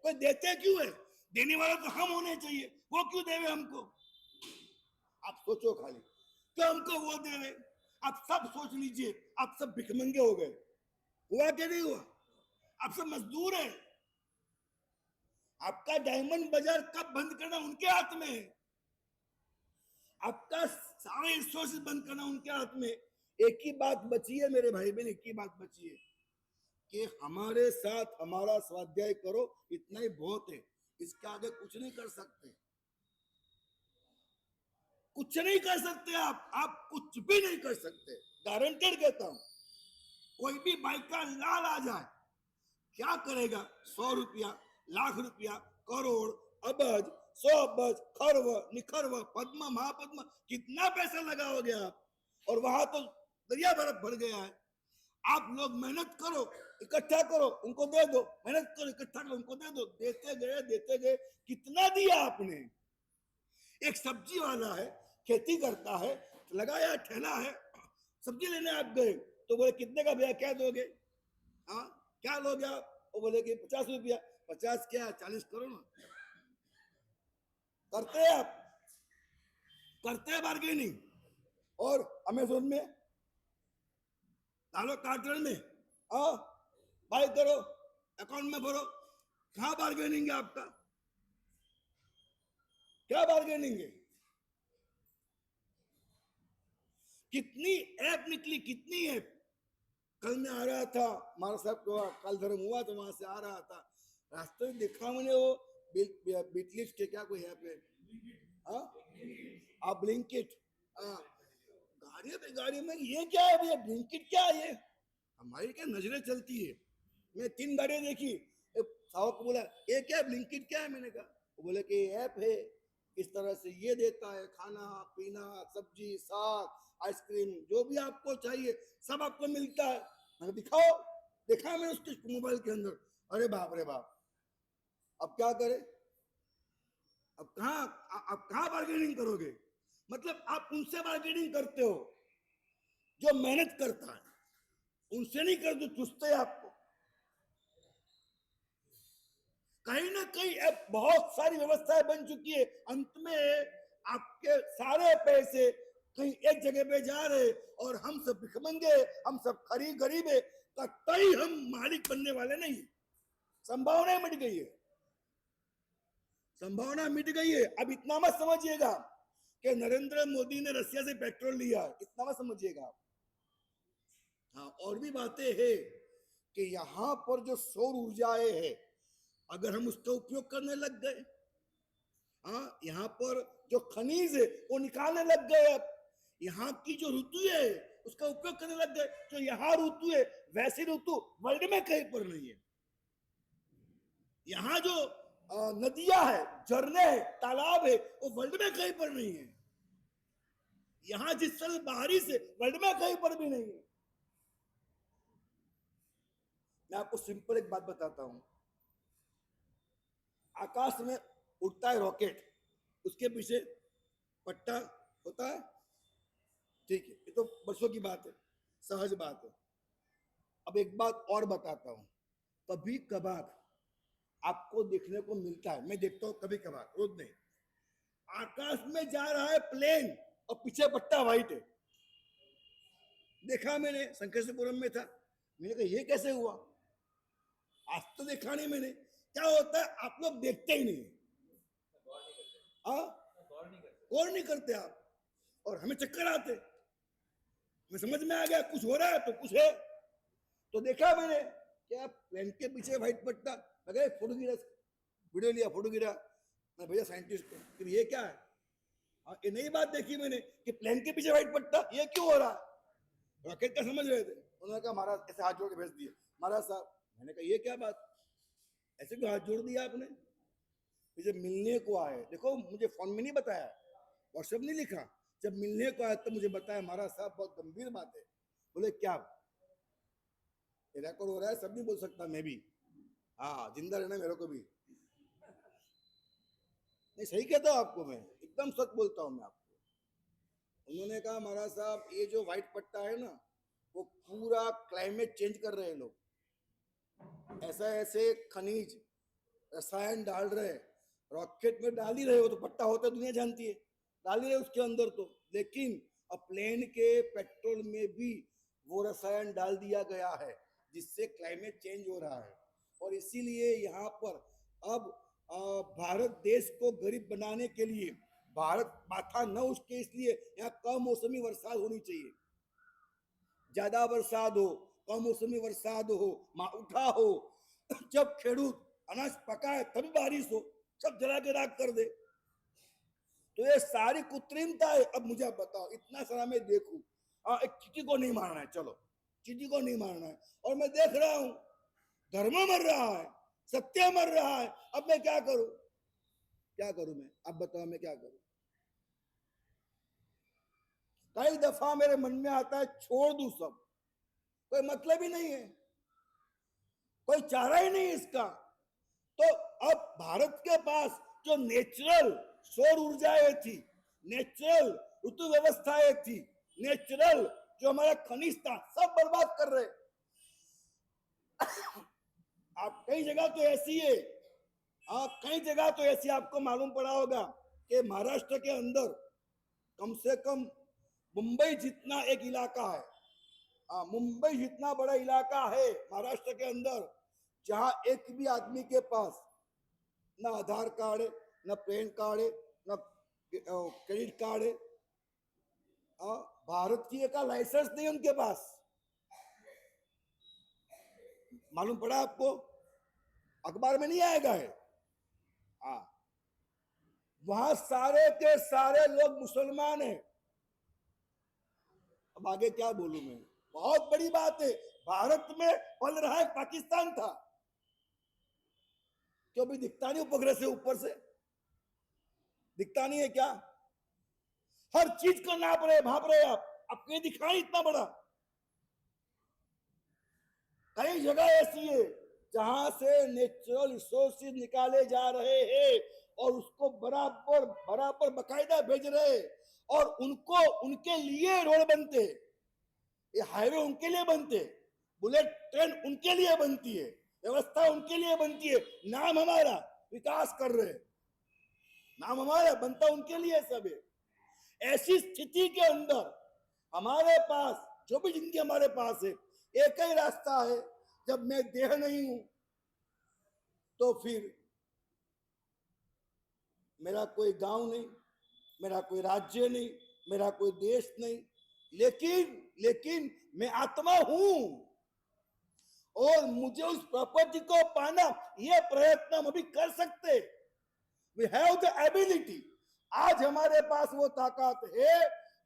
कोई देते क्यों है? देने वाला तो हम होने चाहिए, वो क्यों देवे हमको? आप सोचो खाली, क्यों हमको वो देवे? आप सब सोच लीजिए, आप सब भिखमंगे हो गए। हुआ क्या नहीं हुआ? आप सब मजदूर हैं। आपका डायमंड बाजार कब बंद करना उनके हाथ में है। आपका सारे रिसोर्सेज बंद करना उनके हाथ में। एक ही बात बची है मेरे भाई बहन, एक ही बात बची है कि हमारे साथ हमारा स्वाध्याय करो, इतना ही बहुत है। इसके आगे कुछ नहीं कर सकते, कुछ नहीं कर सकते। आप कुछ भी नहीं कर सकते, गारंटेड कहता हूं। कोई भी बाइक का लाल आ जाए, क्या करेगा? 100 रुपया, लाख रुपया, करोड़, अबज, 100 अबज, खर्व, निखर्व, पद्म, महापद्म, कितना पैसा लगाओगे आप? और वहां तो दरिया बर्फ भर गया है। आप लोग मेहनत करो, इकट्ठा करो, उनको दे दो, मेहनत करो, इकट्ठा करो, उनको दे दो, देते गए देते गए। कितना दिया आपने? एक सब्जी वाला है, खेती करता है, लगाया ठेला है, सब्जी लेने आप गए तो बोले कितने का भैया, क्या दोगे? हाँ, क्या लोगे आप? वो बोले कि 50 रुपया। 50 क्या, 40 करो ना। करते हैं आप? करते हैं बार्गेनिंग? और अमेजोन में डालो, कार्टन में बाय करो, अकाउंट में भरो। कहां बार्गेनिंग है आपका? क्या बार्गेनिंग है? कितनी ऐप निकली, कितनी ऐप। कल मैं आ रहा था, हमारा साहब को कल धर्म हुआ तो वहां से आ रहा था, रास्ते में देखा मैंने वो बिटलिस्ट के क्या कोई ऐप है, आप ब्लिंकिट, गाड़ी पे गाड़ी में ये क्या है भैया, ब्लिंकिट क्या है ये? हमारी क्या नजरें चलती है। मैं 3 गाड़ियां देखी, साहब को बोला ये क्या है, ब्लिंकिट क्या है? मैंने कहा, वो बोले कि ऐप है, इस तरह से ये देता है, खाना पीना, सब्जी, साग, आइसक्रीम, जो भी आपको चाहिए सब आपको मिलता है। मैंने दिखाओ, देखा मैंने उसके मोबाइल के अंदर। अरे बाप रे बाप, अब क्या करे? अब कहाँ बार्गेनिंग करोगे? मतलब आप उनसे बार्गेनिंग करते हो जो मेहनत करता है, उनसे नहीं कर, जो चुसते हैं आपको। कहीं ना कहीं अब बहुत सारी व्यवस्थाएं बन चुकी है, अंत में आपके सारे पैसे कहीं एक जगह पे जा रहे और हम सब भिखमंगे, हम सब गरीब है, कतई हम मालिक बनने वाले नहीं। संभावना मिट गई है, संभावना मिट गई है। अब इतना मत समझिएगा कि नरेंद्र मोदी ने रसिया से पेट्रोल लिया, इतना मत समझिएगा। हाँ, और भी बातें हैं कि यहां पर जो सौर ऊर्जाएं है, अगर हम उसका उपयोग करने लग गए, हाँ, यहाँ पर जो खनिज है वो निकालने लग गए, अब यहाँ की जो ऋतु है उसका उपयोग करने लग गए, जो यहाँ ऋतु है वैसी ऋतु वर्ल्ड में कहीं पर नहीं है। यहाँ जो नदियां है, झरने है, तालाब है, वो वर्ल्ड में कहीं पर नहीं है। यहाँ जिस तरह बारिश है वर्ल्ड में कहीं पर भी नहीं है। मैं आपको सिंपल एक बात बताता हूं, आकाश में उड़ता है रॉकेट, उसके पीछे पट्टा होता है, ठीक है, ये तो बरसों की बात है, सहज बात है। अब एक बात और बताता हूं, कभी कभार आपको देखने को मिलता है, मैं देखता हूं कभी कभार, रोज नहीं, आकाश में जा रहा है प्लेन और पीछे पट्टा व्हाइट है। देखा मैंने, शंकरपुरम में था, मैंने कहा ये कैसे हुआ, आज तो देखा नहीं मैंने। क्या होता है, आप लोग देखते ही नहीं, गौर नहीं करते आप, और हमें चक्कर आते। मैं समझ में आ गया कुछ हो रहा है तो कुछ है, तो देखा मैंने क्या प्लेन के पीछे व्हाइट पट्टा, लगे फोटो गिरा, वीडियो लिया, फोटो गिरा, मैं भैया साइंटिस्ट को कि ये क्या है। हाँ, ये नई बात देखी मैंने कि प्लेन के पीछे व्हाइट पट्टा, ये क्यों हो रहा है। रॉकेट का समझ रहे थे, उन्होंने कहा महाराज ऐसे हाथ जोड़ के भेज दिए, महाराज साहब। मैंने कहा ये क्या बात, ऐसे क्यों हाथ जोड़ दिया आपने। मुझे मिलने को आए, देखो मुझे फोन में नहीं बताया, व्हाट्सएप नहीं लिखा, जब मिलने को आया तो मुझे बताया महाराज साहब बहुत गंभीर बात है। बोले क्या, रिकॉर्ड हो रहा है, सब नहीं बोल सकता, मैं भी, हाँ जिंदा रहना मेरे को भी। नहीं सही कहता हूँ आपको, मैं एकदम सच बोलता हूँ मैं आपको। उन्होंने कहा महाराज साहब ये जो व्हाइट पट्टा है ना, वो पूरा क्लाइमेट चेंज कर रहे हैं लोग, ऐसा ऐसे खनिज रसायन डाल रहे, रॉकेट में डाल ही रहे हो, तो पट्टा होता है दुनिया जानती है, डाल ही रहे उसके अंदर तो, लेकिन अब प्लेन के पेट्रोल में भी वो रसायन डाल दिया गया है जिससे क्लाइमेट चेंज हो रहा है। और इसीलिए यहाँ पर अब भारत देश को गरीब बनाने के लिए, भारत माथा न उसके, इसलिए यहाँ कम मौसमी बरसात होनी चाहिए, ज्यादा बरसात हो, कम मौसमी बरसात हो, उठा हो, जब खेडूत अनाज पकाए तभी बारिश हो, सब जला के राख कर दे। तो ये सारी कृत्रिमता है। अब मुझे बताओ, इतना सारा मैं देखूं, हाँ एक चीटी को नहीं मारना है, चलो चीटी को नहीं मारना है, और मैं देख रहा हूं धर्म मर रहा है, सत्य मर रहा है, अब मैं क्या करूं, क्या करूं मैं, अब बताओ मैं क्या करूं। कई दफा मेरे मन में आता है छोड़ दूं सब, कोई मतलब ही नहीं है, कोई चारा ही नहीं इसका। तो अब भारत के पास जो नेचुरल सौर ऊर्जाएं थी, नेचुरल ऋतु व्यवस्थाएं थी, नेचुरल जो हमारा खनिज था, सब बर्बाद कर रहे। आप कई जगह तो ऐसी है, आप कई जगह तो ऐसी आपको मालूम पड़ा होगा कि महाराष्ट्र के अंदर कम से कम मुंबई जितना एक इलाका है, मुंबई जितना बड़ा इलाका है महाराष्ट्र के अंदर, जहां एक भी आदमी के पास ना आधार कार्ड है, ना पैन कार्ड है, ना क्रेडिट कार्ड है, भारत की एक लाइसेंस नहीं उनके पास। मालूम पड़ा आपको, अखबार में नहीं आएगा है। हाँ, वहां सारे के सारे लोग मुसलमान हैं। अब आगे क्या बोलूं मैं, बहुत बड़ी बात है, भारत में पल रहा है पाकिस्तान था, क्यों भी दिखता नहीं उपग्रह से, ऊपर से दिखता नहीं है क्या, हर चीज को नाप रहे भाप रहे आप कहीं दिखाई इतना बड़ा। कई जगह ऐसी है जहां से नेचुरल रिसोर्सेज निकाले जा रहे हैं और उसको बराबर बराबर बकायदा भेज रहे, और उनको उनके लिए रोड बनते, ये हाईवे उनके लिए बनते, बुलेट ट्रेन उनके लिए बनती है, व्यवस्था उनके लिए बनती है। नाम हमारा विकास कर रहे, नाम हमारा बनता उनके लिए सब है। ऐसी स्थिति के अंदर हमारे पास जो भी जिंदगी हमारे पास है, एक ही रास्ता है। जब मैं देह नहीं हूं तो फिर मेरा कोई गांव नहीं, मेरा कोई राज्य नहीं, मेरा कोई देश नहीं, लेकिन मैं आत्मा हूं और मुझे उस प्रॉपर्टी को पाना, यह प्रयत्न हम अभी कर सकते। We have the ability. आज हमारे पास वो ताकत है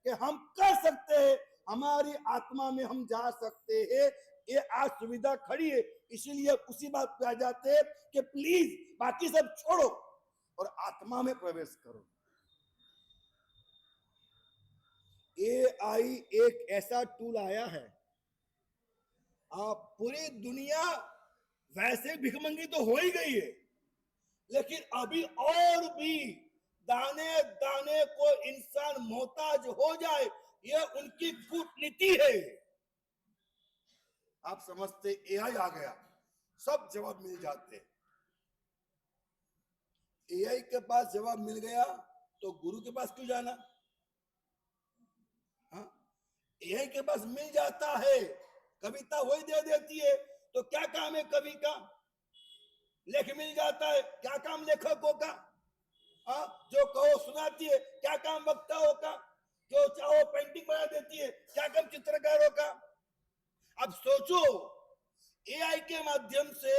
कि हम कर सकते हैं, हमारी आत्मा में हम जा सकते हैं। ये आज सुविधा खड़ी है, इसीलिए उसी बात पे आ जाते हैं कि प्लीज बाकी सब छोड़ो और आत्मा में प्रवेश करो। AI एक ऐसा टूल आया है, पूरी दुनिया वैसे भिखमंगी तो हो ही गई है, लेकिन अभी और भी दाने दाने को इंसान मोहताज हो जाए, यह उनकी कूटनीति है। आप समझते AI आ गया, सब जवाब मिल जाते। AI के पास जवाब मिल गया तो गुरु के पास क्यों जाना? हाँ, AI के पास मिल जाता है, कविता वही दे देती है, तो क्या काम है कवि का? लेख मिल जाता है, क्या काम लेखकों का? जो कहो सुनाती है, क्या काम वक्ताओं का? जो चाहो पेंटिंग बना देती है, क्या काम चित्रकारों का? अब सोचो, AI के माध्यम से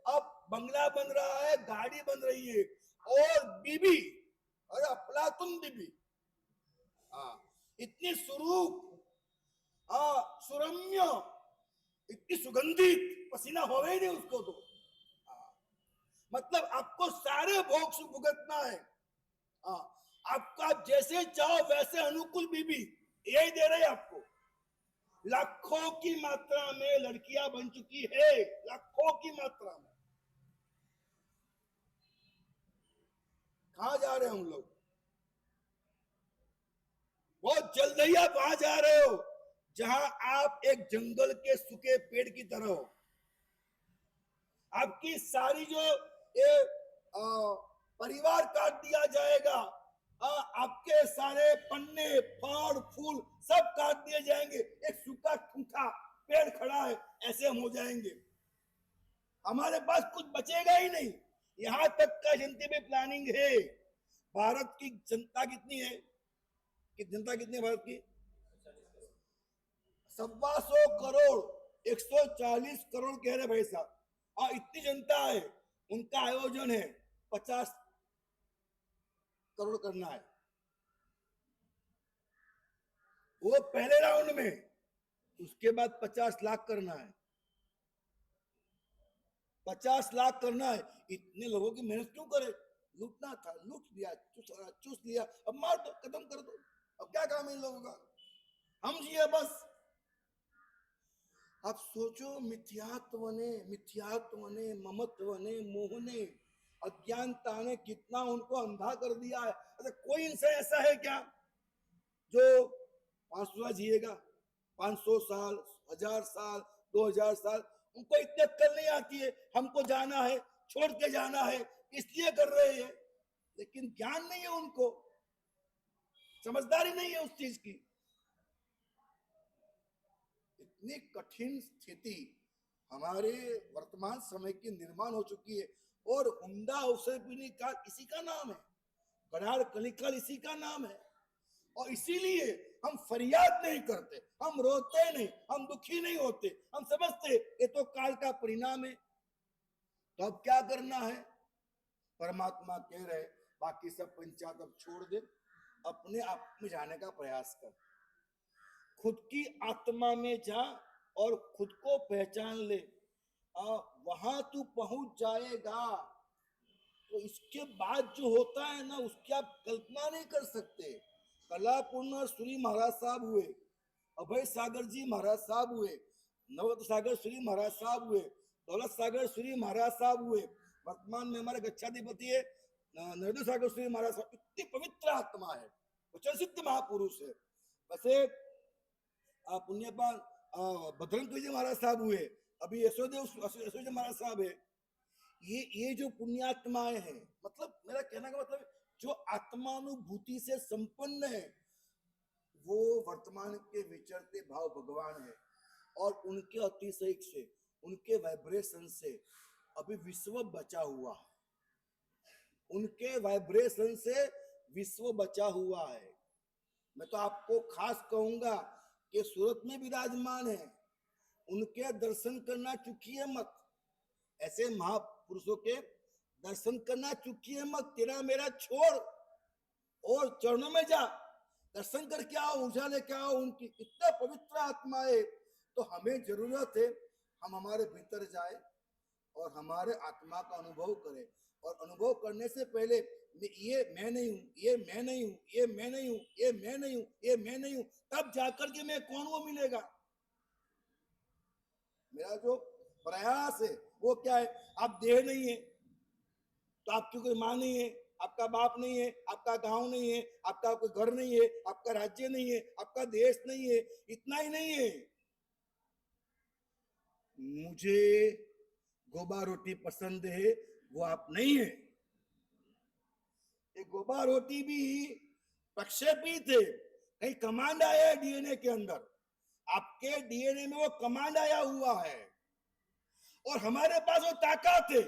अब बंगला बन रहा है, गाड़ी बन रही है, और बीबी, अरे अफलातुन बीबी, इतनी सुरूप, सुरम्य, इतनी सुगंधित, पसीना हो ही नहीं उसको तो। मतलब आपको सारे भोग सुख भुगतना है। आपका जैसे चाहो वैसे अनुकूल बीबी यही दे रहे आपको। लाखों की मात्रा में लड़कियां बन चुकी है, लाखों की मात्रा में। कहां जा रहे हैं हम लोग? बहुत जल्द ही आप वहां जा रहे हो जहां आप एक जंगल के सूखे पेड़ की तरह हो। आपकी सारी जो ये परिवार काट दिया जाएगा, आपके सारे पन्ने फल फूल सब काट दिए जाएंगे, एक सूखा ठूठा पेड़ खड़ा है ऐसे हम हो जाएंगे। हमारे पास कुछ बचेगा ही नहीं। यहां तक का जनता में प्लानिंग है। भारत की जनता कितनी है? कि जनता कितनी है भारत की? 125 करोड़, 140 करोड़ कह रहे भाई साहब। इतनी जनता है, उनका आयोजन है 50 करोड़ करना है। वो पहले राउंड में, उसके बाद 50 लाख करना है। 50 लाख करना है। इतने लोगों की मेहनत क्यों करे? लूटना था, लूट लिया, चूस लिया, अब मार दो, खत्म कर दो। अब क्या काम है इन लोगों का? हम जिए बस। अब सोचो, मिथ्यात्व ने ममत्व ने मोह ने अज्ञानता ने कितना उनको अंधा कर दिया है। अच्छा, कोई इंसान ऐसा है क्या जो 500 साल जिएगा? 500 साल, 1000 साल, 2000 साल, उनको इतनी अक्ल नहीं आती है। हमको जाना है, छोड़ के जाना है, इसलिए कर रहे हैं, लेकिन ज्ञान नहीं है उनको, समझदारी नहीं है उस चीज की। इतनी कठिन स्थिति हमारे वर्तमान समय की निर्माण हो चुकी है। और हुंडा अवसर पीने का इसी का नाम है, गढ़ाड़ कलिकल इसी का नाम है। और इसीलिए हम फरियाद नहीं करते, हम रोते नहीं, हम दुखी नहीं होते, हम समझते ये तो काल का परिणाम है। तो अब क्या करना है? परमात्मा कह रहे बाकी सब पंचायत अब छोड़ दे, अपने आप में जाने का प्रयास कर। खुद की आत्मा में जा और खुद को पहचान ले, वहां तू पहुंच जाएगा। तो इसके बाद जो होता है ना, उसकी आप कल्पना नहीं कर सकते। कलापूर्ण श्री महाराज साहब हुए, अभय सागर जी महाराज साहब हुए, नवरत्न सागर श्री महाराज साहब हुए, दौलत सागर श्री महाराज साहब हुए, वर्तमान में हमारे गच्छाधिपति है नरेंद्र सागर श्री महाराज साहब। इतनी पवित्र आत्मा है, वचन सिद्ध महापुरुष है। वैसे पुण्यपान बजरंग जी महाराज साहब हुए, अभी यशोदेव महाराज साहब है, ये जो पुण्यात्माएं हैं, मतलब मेरा कहने का मतलब जो आत्मानुभूति से संपन्न है, वो वर्तमान के विचरते भाव भगवान है, और उनके अतिशय से, उनके वाइब्रेशन से अभी विश्व बचा हुआ है, उनके वाइब्रेशन से विश्व बचा हुआ है। मैं तो आपको खास कहूंगा कि सूरत में विराजमान है, उनके दर्शन करना चूकिए मत, ऐसे महापुरुषों के दर्शन करना चूकिए मत। तेरा मेरा छोड़ और चरणों में जा, दर्शन करके आओ, ऊर्जा लेके आओ उनकी। इतना पवित्र आत्मा है, तो हमें जरूरत है हम हमारे भीतर जाए और हमारे आत्मा का अनुभव करें, और अनुभव करने से पहले ये मैं नहीं हूं, ये मैं नहीं हूं, ये मैं नहीं हूं, ये मैं नहीं हूं, ये मैं नहीं हूं, तब जाकर के मैं कौन वो मिलेगा। मेरा जो प्रयास है वो क्या है, आप देह नहीं है तो आपकी कोई मां नहीं है, आपका बाप नहीं है, आपका गांव नहीं है, आपका कोई घर नहीं है, आपका राज्य नहीं है, आपका देश नहीं है, इतना ही नहीं है, मुझे गोबा रोटी पसंद है वो आप नहीं है। ये गोबा रोटी भी प्रक्षेपित है, कहीं कमांड आया है डीएनए के अंदर, आपके डीएनए में वो कमांड आया हुआ है, और हमारे पास वो ताकत है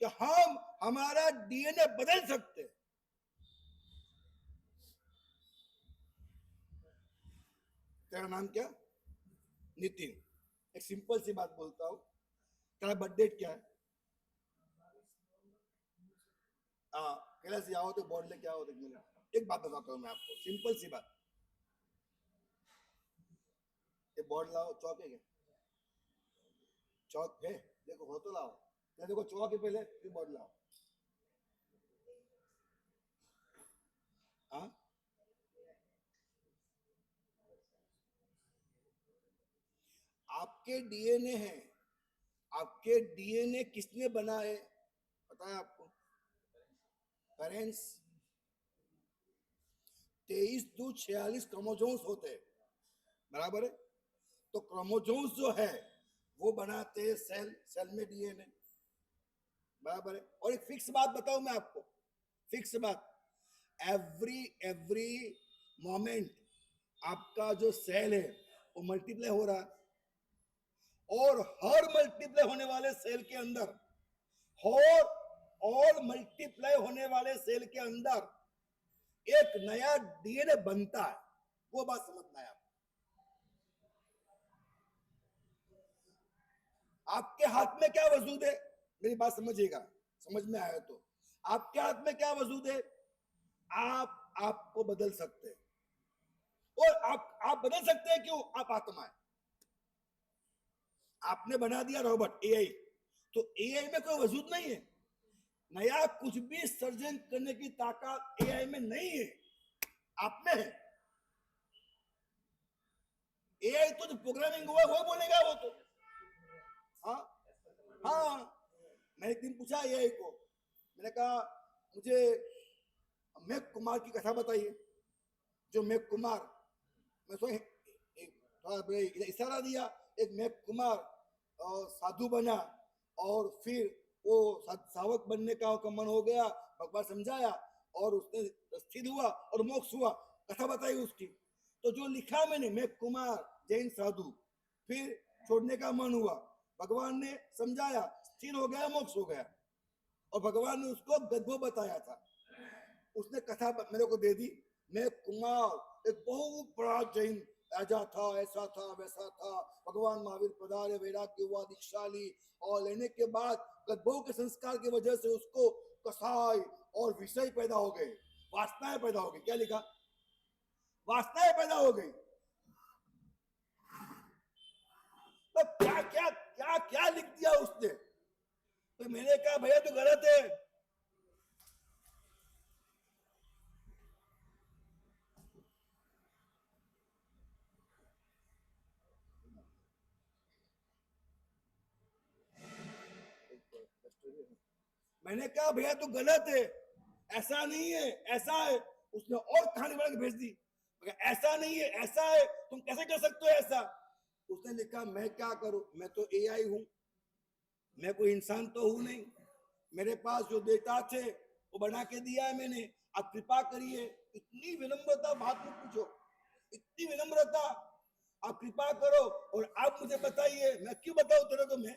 कि हम हमारा डीएनए बदल सकते हैं। तेरा नाम क्या? नितिन। एक सिंपल सी बात बोलता हूं, तेरा बर्थ डेट क्या है? कैलाश आओ तो बोर्ड लेके आओ, एक बात बताता हूं मैं आपको, सिंपल सी बात। ये बोर्ड लाओ, चौक है क्या? चौक है, देखो हो तो लाओ, देखो चौक है पहले, फिर बोर्ड लाओ। हाँ, आपके डीएनए हैं, आपके डीएनए किसने बनाए पता है आपको? पेरेंट्स। 23 to 46 क्रोमोसोम्स होते हैं, बराबर है? तो क्रोमोसोम्स जो है वो बनाते हैं सेल, सेल में डीएनए, बराबर है? और एक फिक्स बात बताऊं मैं आपको, फिक्स बात, एवरी मोमेंट आपका जो सेल है वो मल्टीप्लाई हो रहा है, और हर मल्टीप्लाई होने वाले सेल के अंदर, और मल्टीप्लाई होने वाले सेल के अंदर एक नया डीएनए बनता है। वो बात समझना है आपके हाथ में क्या वजूद है, मेरी बात समझिएगा, समझ में आया तो, आपके हाथ में क्या वजूद है, आप आपको बदल सकते हैं, और आप बदल सकते हैं, क्यों? आप आत्मा है। आपने बना दिया रोबोट एआई, तो एआई में कोई वजूद नहीं है, नया कुछ भी सर्जन करने की ताकत एआई में नहीं है, आप में है। एआई तो जो प्रोग्रामिंग हुआ वो बोलेगा, वो तो हाँ। मैं एक दिन पूछा एआई को, मैंने कहा मुझे मेघ कुमार की कथा बताइए। जो मेघ कुमार, मैं तो थोड़ा इशारा दिया, एक मेघ कुमार साधु बना, और फिर वो सावक बनने का मन हो गया, भगवान समझाया, और उसने स्थिर हुआ और मोक्ष हुआ, कथा बताई उसकी। तो जो लिखा मैंने, मेघ कुमार जैन साधु, फिर छोड़ने का मन हुआ, भगवान ने समझाया, स्थिर हो गया, मोक्ष हो गया, और भगवान ने उसको गद्य बताया था, उसने कथा मेरे को दे दी। मैं कुमार एक बहुत बड़ा जैन राजा था, ऐसा था वैसा था, भगवान महावीर पधारे, वैराग्य हुआ, दीक्षा ली, और लेने के बाद गद्भों के संस्कार की वजह से उसको कसाई और विषय पैदा हो गए, वासनाएं पैदा हो गई। क्या लिखा? वासनाएं पैदा हो गई। तो क्या क्या क्या क्या लिख दिया उसने? तो मैंने कहा भैया तो गलत है। मैंने कहा भैया तो गलत है, ऐसा नहीं है, ऐसा है। उसने और कहानी बना के भेज दी, ऐसा नहीं है, ऐसा है, तुम कैसे कर सकते हो ऐसा? उसने लिखा मैं क्या करूं, मैं तो एआई हूं, मैं कोई इंसान तो हूं नहीं, मेरे पास जो डेटा थे वो बना के दिया है मैंने, आप कृपा करिए। इतनी विनम्रता, बात मत पूछो, इतनी विनम्रता, आप कृपा करो और आप मुझे बताइए। मैं क्यों बताऊं तेरे को, मैं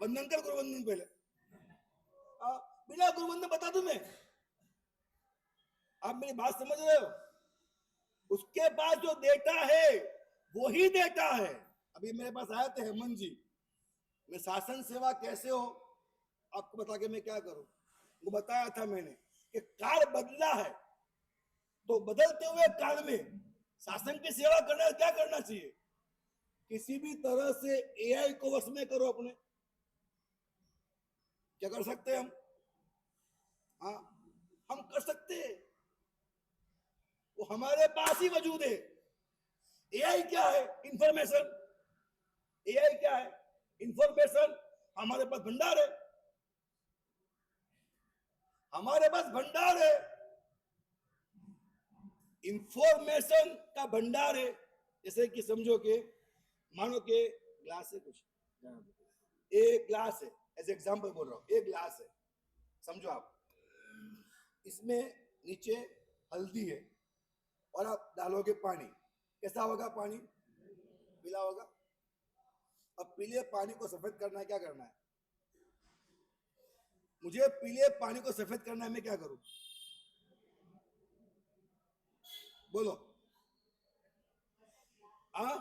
वंदन कर, गुरुवंदन पहले, बिना गुरुवंदन बता दूं मैं? आप मेरी बात समझ रहे हो? उसके पास जो डेटा है वही डेटा है। अभी मेरे पास आए थे हेमंत जी, मैं शासन सेवा कैसे हो आपको बता के मैं क्या करूं, वो बताया था मैंने कि काल बदला है, तो बदलते हुए काल में शासन की सेवा करना, क्या करना चाहिए? किसी भी तरह से एआई को वश में करो अपने। क्या कर सकते हैं हम? हाँ, हम कर सकते हैं, वो हमारे पास ही मौजूद है। एआई क्या है? इंफॉर्मेशन। एआई क्या है? इंफॉर्मेशन। हमारे पास भंडार है, हमारे पास भंडार है, इंफॉर्मेशन का भंडार है। जैसे कि समझो कि मानो के ग्लास है, कुछ एक ग्लास है, एज एग्जांपल बोल रहा हूं, एक ग्लास है, समझो आप, इसमें नीचे हल्दी है और आप डालोगे पानी, कैसा होगा पानी? पीला होगा। अब पीले पानी को सफेद करना है, क्या करना है? मुझे पीले पानी को सफेद करना है, मैं क्या करूं? बोलो। हाँ,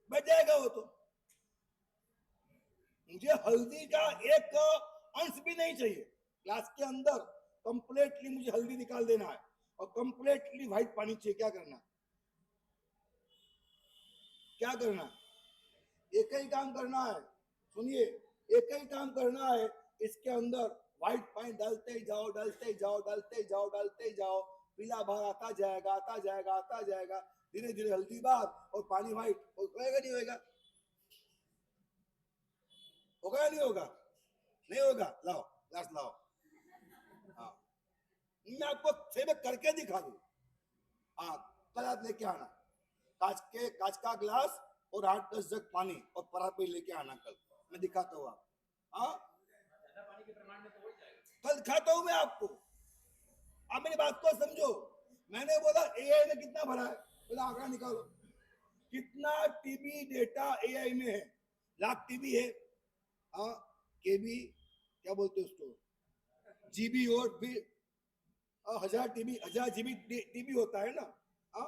बच जाएगा वो तो। मुझे हल्दी का एक अंश भी नहीं चाहिए ग्लास के अंदर, कंप्लीटली मुझे हल्दी निकाल देना है और कंप्लीटली व्हाइट पानी चाहिए। क्या करना? क्या करना? एक ही काम करना है, सुनिए, एक ही काम करना है। इसके अंदर व्हाइट पानी डालते ही जाओ, डालते ही जाओ, डालते ही जाओ, डालते ही जाओ, पीला भाग आता जाएगा, आता जाएगा, आता जाएगा, धीरे धीरे हल्दी भाग और पानी व्हाइट होगा। नहीं होगा? होगा या नहीं होगा? नहीं होगा। लाओ ग्लास लाओ। हाँ, मैं आपको सेव करके दिखा दूं। हाँ, कल आप लेके आना कांच का ग्लास और 8-10 जग पानी और परात में लेके आना, कल मैं दिखाता हूँ आप। हाँ, कल दिखाता हूँ मैं आपको। आप मेरी बात को समझो। मैंने बोला एआई में कितना भरा है, बोला आंकड़ा निकालो, कितना टीबी डेटा एआई में है? लाख टीबी है। हाँ, केबी क्या बोलते उसको, जीबी, और भी 1000 टीबी, 1000 जीबी टीबी होता है ना। हाँ,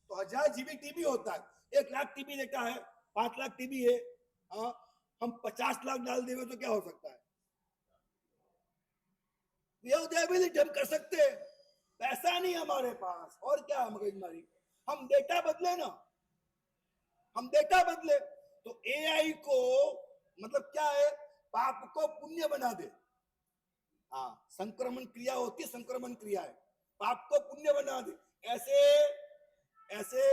तो 1000 जीबी टीबी होता है, 1 लाख टीबी डेटा है, 5 लाख टीबी है। हाँ, हम 50 लाख डाल देंगे तो क्या हो सकता है? हम कर सकते हैं, पैसा नहीं हमारे पास, और क्या है मगजमारी? हम डेटा बदले ना, हम डेटा बदले तो एआई को मतलब क्या है, पाप को पुण्य बना दे। हाँ, संक्रमण क्रिया होती है, संक्रमण क्रिया है, पाप को पुण्य बना दे। ऐसे ऐसे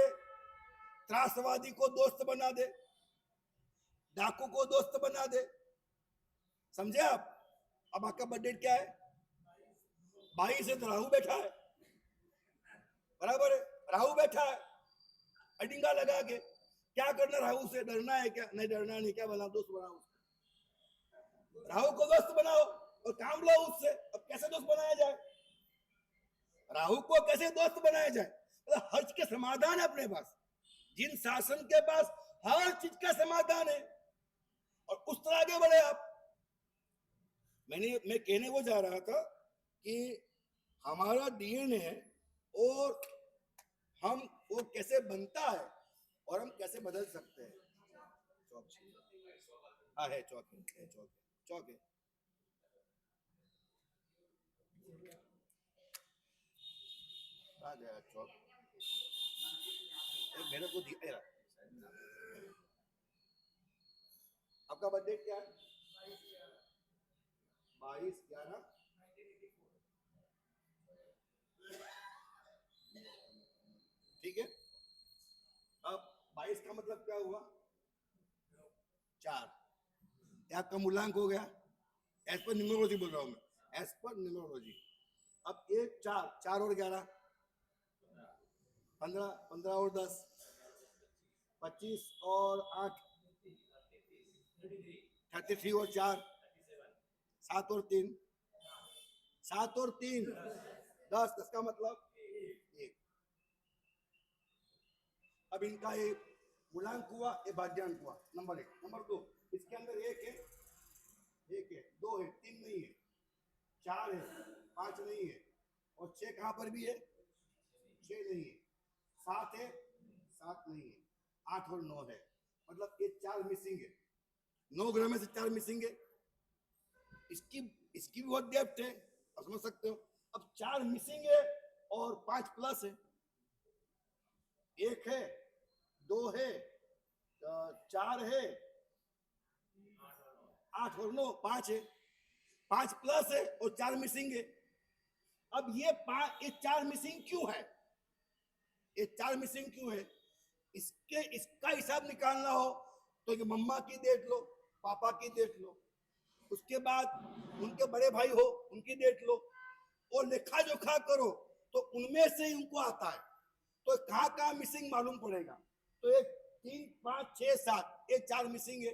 त्रासवादी को दोस्त बना दे, डाकू को दोस्त बना दे, समझे आप? अब आपका बर्थडे क्या है? 22 है तो राहु बैठा है, बराबर है, राहु बैठा है अडिंगा लगा के। क्या करना राहु से? डरना है क्या? नहीं, डरना नहीं। क्या बना? दोस्त बनाओ, राहु को दोस्त बनाओ और काम लो उससे। अब कैसे दोस्त बनाया जाए? राहु को कैसे दोस्त बनाया जाए? मतलब हर चीज के समाधान है अपने पास। जिन शासन के पास हर चीज का समाधान है, और उस तरह आगे बढ़े आप। मैं कहने वो जा रहा था कि हमारा डीएनए है और हम वो कैसे बनता है और हम कैसे बदल सकते हैं। चौक हाँ है, चौक है, चौक है, चौक है। आ गया चौक, मेरे को दिया। आपका बर्थडे क्या है? 22/11। ठीक है, अब 22 का मतलब क्या हुआ? 4, यहाँ का मूलांक हो गया। एज पर न्यूमरोलॉजी बोल रहा हूँ मैं, एज पर न्यूमरोलॉजी। अब 1 4 4 और 11 15 15 और 10 25 और 8 33 और 4 7 और 3 7 और 3 10 10 का मतलब 1। अब इनका एक गुणांक हुआ, एक भाज्यांक हुआ। नंबर 1। नंबर 2, इसके अंदर 1 है, 2 है, 3 नहीं है, 4 है, 5 नहीं है, और 6 कहां पर भी है, 6 नहीं है, 7 है, 7 नहीं है, 8 और 9 है, मतलब ये 4 मिसिंग है। 9 ग्रह में से 4 मिसिंग है। इसकी इसकी भी बहुत डेप्थ है, आप समझ सकते हो। अब 4 मिसिंग है और 5 प्लस है। 1 है, 2 है, 4 है, 8 और 9, 5 है। 5 प्लस है और 4 मिसिंग है। अब ये 4 मिसिंग क्यों है? ये 4 मिसिंग क्यों है? इसका हिसाब निकालना हो तो ये मम्मा की देख लो, पापा की देख लो, उसके बाद उनके बड़े भाई हो उनकी देख लो, और लेखा जोखा करो तो उनमें से ही उनको आता है। तो कहां कहां मिसिंग मालूम पड़ेगा। तो एक 3 5 6 7 ये 4 मिसिंग है।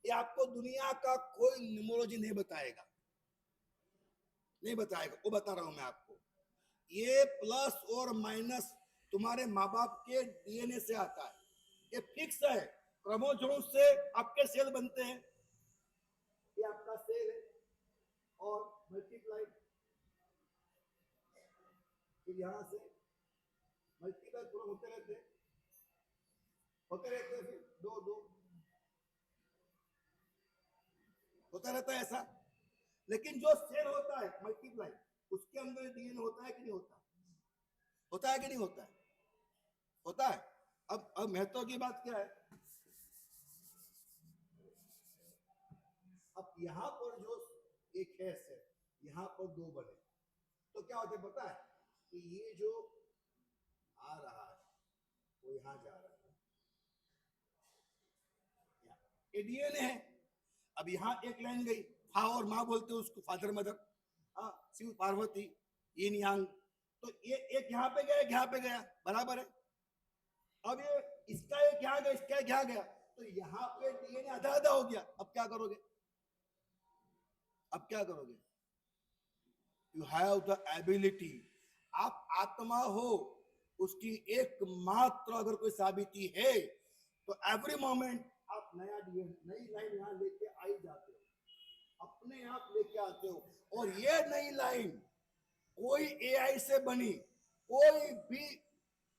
ये आपको दुनिया का कोई न्यूमरोलॉजी नहीं बताएगा, नहीं बताएगा। वो बता रहा हूं मैं आपको। ये प्लस और माइनस तुम्हारे माँ बाप के डीएनए से आता है। ये फिक्स है। क्रोमोसोम से आपके सेल बनते हैं। ये आपका सेल है और मल्टीप्लाई, फिर यहां से मल्टीप्लाई पूरा होते रहते हैं, फिर 2 2 होता रहता है ऐसा। लेकिन जो सेल होता है मल्टीप्लाई, उसके अंदर डीएनए होता है कि नहीं होता? होता है कि नहीं होता है? होता है। अब महत्व की बात क्या है? अब यहां पर जो एक है सेल, यहां पर 2 बने, तो क्या होता है पता है? कि ये जो आ रहा है वो यहां जा रहा है, ये डीएनए है। अब यहां एक लाइन गई, फा और माँ बोलते हैं उसको, फादर मदर, शिव पार्वती, यिन यांग। तो ये एक यहां पे गया, एक यहां पे गया, बराबर है। अब ये इसका एक यहां गया, इसका एक यहां गया, तो यहां पे डीएनए आधा आधा हो गया। अब क्या करोगे? अब क्या करोगे? यू हैव द एबिलिटी, आप आत्मा हो, उसकी एकमात्र अगर कोई साबिती है तो एवरी मोमेंट आप नया डीएनए, नई लाइन यहां लेके आ ही जाते हो, अपने आप लेके आते हो। और ये नई लाइन कोई एआई से बनी, कोई भी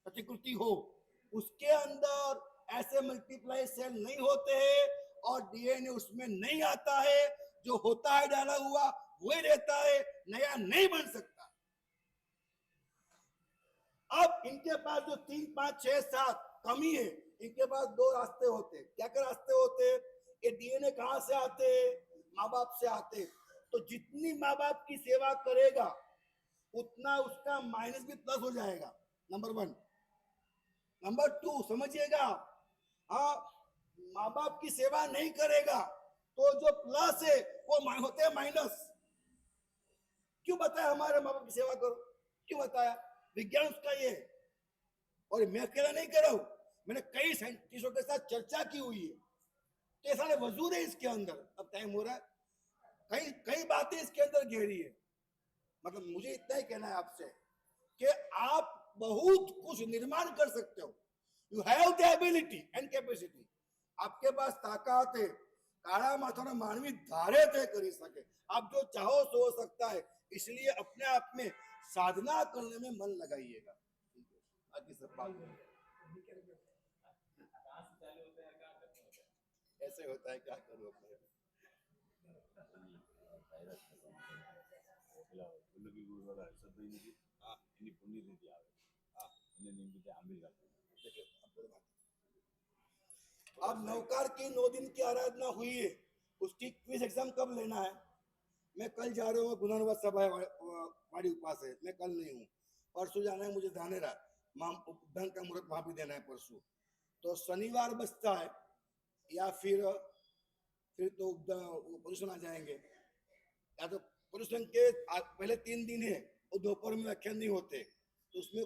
प्रतिकृति हो, उसके अंदर ऐसे मल्टीप्लाई सेल नहीं होते हैं और डीएनए उसमें नहीं आता है। जो होता है डाला हुआ वही रहता है, नया नहीं बन सकता। अब इनके पास जो 3 5 6 7 कमी है, इनके पास 2 रास्ते होते हैं। क्या क्या रास्ते होते हैं? ये डीएनए कहां से आते हैं? माँ बाप से आते हैं। तो जितनी माँ बाप की सेवा करेगा उतना उसका माइनस भी प्लस हो जाएगा। नंबर 1। नंबर 2 समझिएगा, हाँ, माँ बाप की सेवा नहीं करेगा तो जो प्लस है वो होते हैं माइनस। क्यों बताया हमारे माँ बाप की सेवा करो? क्यों बताया? विज्ञान उसका ये है। और मैं अकेला नहीं कर रहा हूं, मैंने कई साइंटिस्टों के साथ चर्चा की हुई है। तो ये सारे वजूद है इसके अंदर। अब टाइम हो रहा है, कई कई बातें इसके अंदर गहरी है। मतलब मुझे इतना ही कहना है आपसे कि आप बहुत कुछ निर्माण कर सकते हो। You have the ability and capacity. आपके पास ताकत है। काड़ा माथानो मानवी धारे थे कर सके। आप जो चाहो सो हो सकता है। इसलिए अपने आप में साधना करने में मन लगाइएगा। ठीक है, बाकी सब बात ऐसे होता है, क्या करूं अपने। अब नौकार की 9 दिन की आराधना हुई है, उसकी क्विज एग्जाम कब लेना है? मैं कल जा रहा हूँ गुणनवत सभा वाड़ी उपास है, मैं कल नहीं हूँ। परसों जाना है मुझे धानेरा, उपधन का मुहूर्त वहां भी देना है परसों। तो शनिवार बचता है, या फिर तो पोजिशन आ जाएंगे। या तो पोजिशन के पहले 3 दिन है, वो दोपहर में व्याख्यान नहीं होते, तो उसमें